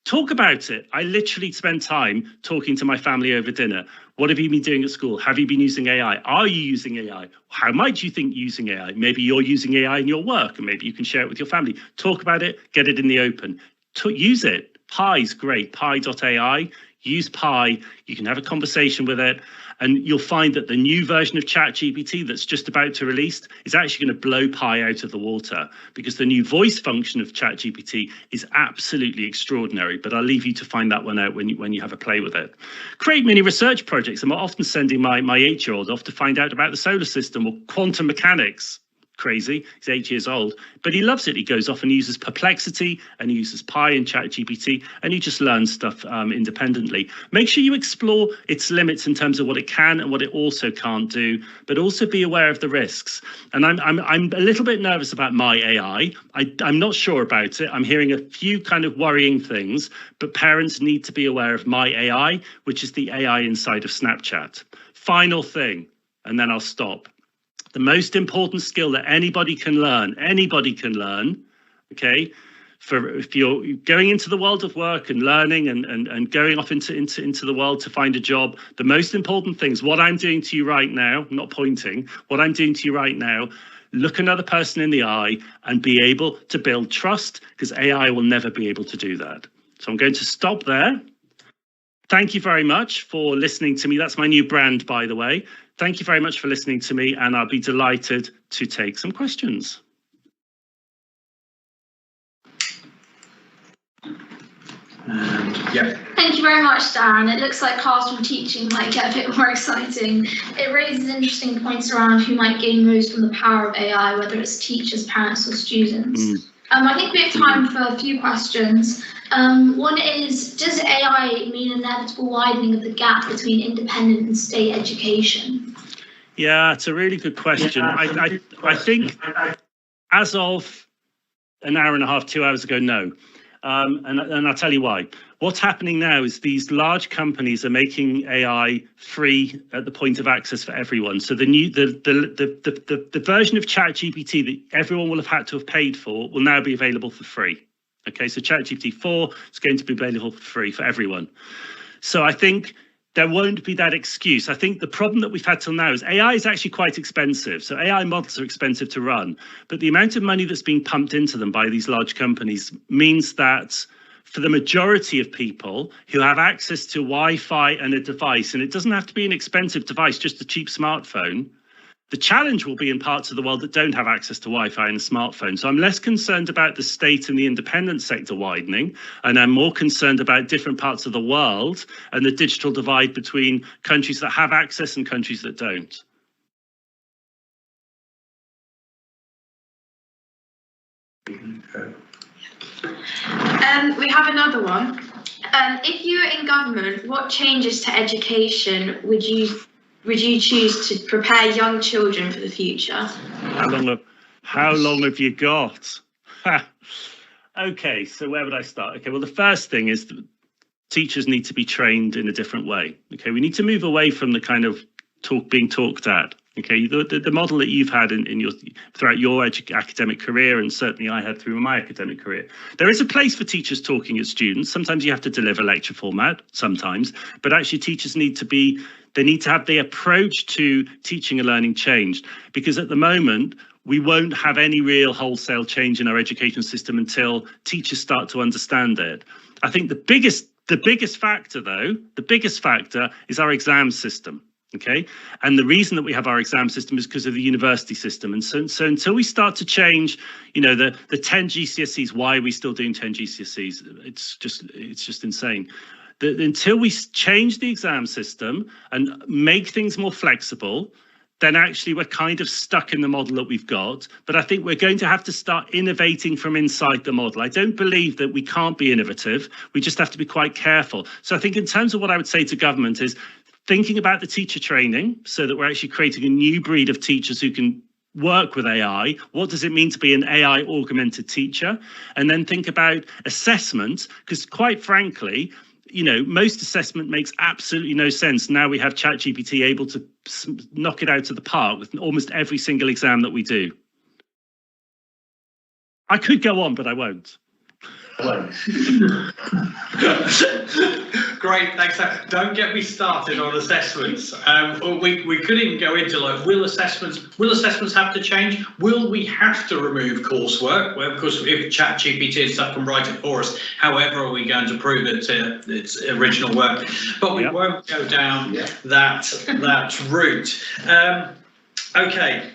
Speaker 6: Talk about it. I literally spend time talking to my family over dinner. What have you been doing at school? Have you been using AI? Are you using AI? How might you think using AI? Maybe you're using AI in your work and maybe you can share it with your family. Talk about it, get it in the open. Use it. Pi's great, pi.ai. Use Pi, you can have a conversation with it, and you'll find that the new version of ChatGPT that's just about to release is actually going to blow Pi out of the water, because the new voice function of ChatGPT is absolutely extraordinary. But I'll leave you to find that one out when you have a play with it. Create mini research projects. I'm often sending my 8-year-old off to find out about the solar system or quantum mechanics. Crazy, he's 8 years old, but he loves it. He goes off and uses Perplexity and he uses Pi and ChatGPT, and he just learns stuff independently. Make sure you explore its limits in terms of what it can and what it also can't do, but also be aware of the risks. And I'm a little bit nervous about my AI. I'm not sure about it. I'm hearing a few kind of worrying things, but parents need to be aware of my AI, which is the AI inside of Snapchat. Final thing, and then I'll stop. The most important skill that anybody can learn, okay, if you're going into the world of work and learning and going off into the world to find a job, the most important things, what I'm doing to you right now, I'm not pointing, what I'm doing to you right now, look another person in the eye and be able to build trust, because AI will never be able to do that. So I'm going to stop there. Thank you very much for listening to me. That's my new brand, by the way. Thank you very much for listening to me, and I'll be delighted to take some questions.
Speaker 1: And yeah.
Speaker 2: Thank you very much, Dan. It looks like classroom teaching might get a bit more exciting. It raises interesting points around who might gain most from the power of AI, whether it's teachers, parents, or students. I think we have time for a few questions. One is, does AI mean inevitable widening of the gap between independent and state education?
Speaker 6: Yeah, it's a really good question. I think as of an hour and a half, 2 hours ago, no. And I'll tell you why. What's happening now is these large companies are making AI free at the point of access for everyone. So the version of ChatGPT that everyone will have had to have paid for will now be available for free. Okay, so ChatGPT 4 is going to be available for free for everyone. So I think there won't be that excuse. I think the problem that we've had till now is AI is actually quite expensive. So AI models are expensive to run, but the amount of money that's being pumped into them by these large companies means that for the majority of people who have access to Wi-Fi and a device, and it doesn't have to be an expensive device, just a cheap smartphone, the challenge will be in parts of the world that don't have access to Wi-Fi and a smartphone. So I'm less concerned about the state and the independent sector widening, and I'm more concerned about different parts of the world and the digital divide between countries that have access and countries that don't.
Speaker 3: We have another one. If you were in government, what changes to education would you choose to prepare young children for the future?
Speaker 6: How long have you got? Okay, so where would I start? Okay, well, the first thing is that teachers need to be trained in a different way. Okay, we need to move away from the kind of being talked at. Okay, the model that you've had throughout your academic career, and certainly I had through my academic career. There is a place for teachers talking at students. Sometimes you have to deliver lecture format, sometimes, but actually teachers need to have the approach to teaching and learning changed, because at the moment we won't have any real wholesale change in our education system until teachers start to understand it. I think the biggest factor is our exam system. Okay, and the reason that we have our exam system is because of the university system. And so until we start to change, the 10 GCSEs, why are we still doing 10 GCSEs? It's just insane. Until we change the exam system and make things more flexible, then actually we're kind of stuck in the model that we've got. But I think we're going to have to start innovating from inside the model. I don't believe that we can't be innovative. We just have to be quite careful. So I think in terms of what I would say to government is thinking about the teacher training so that we're actually creating a new breed of teachers who can work with AI. What does it mean to be an AI augmented teacher? And then think about assessment, because quite frankly, most assessment makes absolutely no sense. Now we have ChatGPT able to knock it out of the park with almost every single exam that we do. I could go on, but I won't.
Speaker 1: Great, thanks. Don't get me started on assessments. We could even go into will assessments have to change? Will we have to remove coursework? Well, of course, if ChatGPT and stuff can write it for us, however are we going to prove its original work? But we won't go down that route. Okay.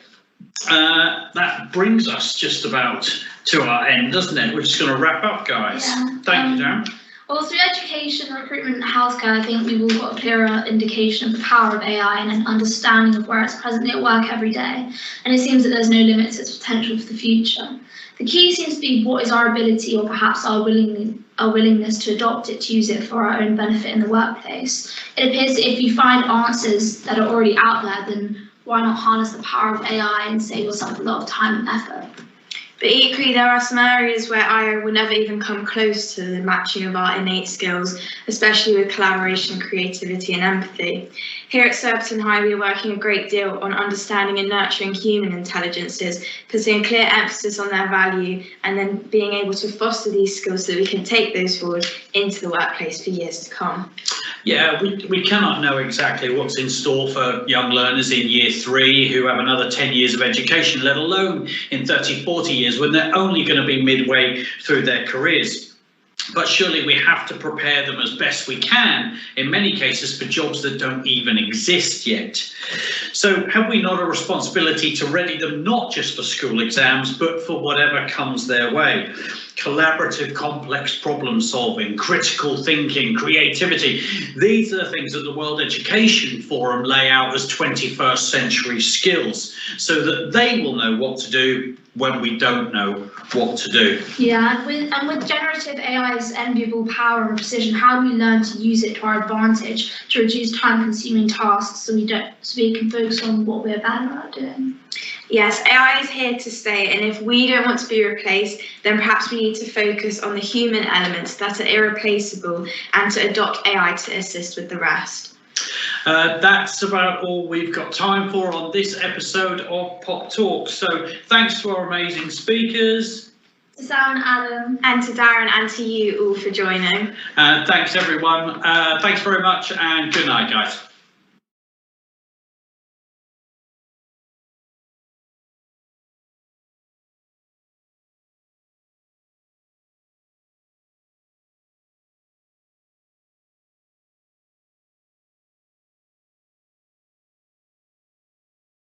Speaker 1: That brings us just about to our end, doesn't it? We're just going to wrap up, guys.
Speaker 2: Yeah.
Speaker 1: Thank you, Dan.
Speaker 2: Well, through education, recruitment, and healthcare, I think we've all got a clearer indication of the power of AI and an understanding of where it's presently at work every day. And it seems that there's no limit to its potential for the future. The key seems to be what is our ability, or perhaps our willingness to adopt it, to use it for our own benefit in the workplace. It appears that if you find answers that are already out there, then why not harness the power of AI and save yourself a lot of time and effort?
Speaker 3: But equally, there are some areas where AI will never even come close to the matching of our innate skills, especially with collaboration, creativity, and empathy. Here at Surbiton High, we are working a great deal on understanding and nurturing human intelligences, putting a clear emphasis on their value, and then being able to foster these skills so that we can take those forward into the workplace for years to come.
Speaker 1: Yeah, we cannot know exactly what's in store for young learners in year 3 who have another 10 years of education, let alone in 30, 40 years when they're only going to be midway through their careers. But surely we have to prepare them as best we can, in many cases, for jobs that don't even exist yet. So have we not a responsibility to ready them not just for school exams, but for whatever comes their way? collaborative, complex problem solving, critical thinking, creativity. These are the things that the World Education Forum lay out as 21st century skills, so that they will know what to do when we don't know what to do.
Speaker 2: Yeah, and with generative AI's enviable power and precision, how do we learn to use it to our advantage to reduce time-consuming tasks so we can focus on what we're bad at doing?
Speaker 3: Yes, AI is here to stay, and if we don't want to be replaced, then perhaps we need to focus on the human elements that are irreplaceable and to adopt AI to assist with the rest.
Speaker 1: That's about all we've got time for on this episode of Pop Talk. So thanks to our amazing speakers.
Speaker 2: To Sarah and Adam.
Speaker 3: And to Darren and to you all for joining.
Speaker 1: Thanks everyone. Thanks very much and good night, guys.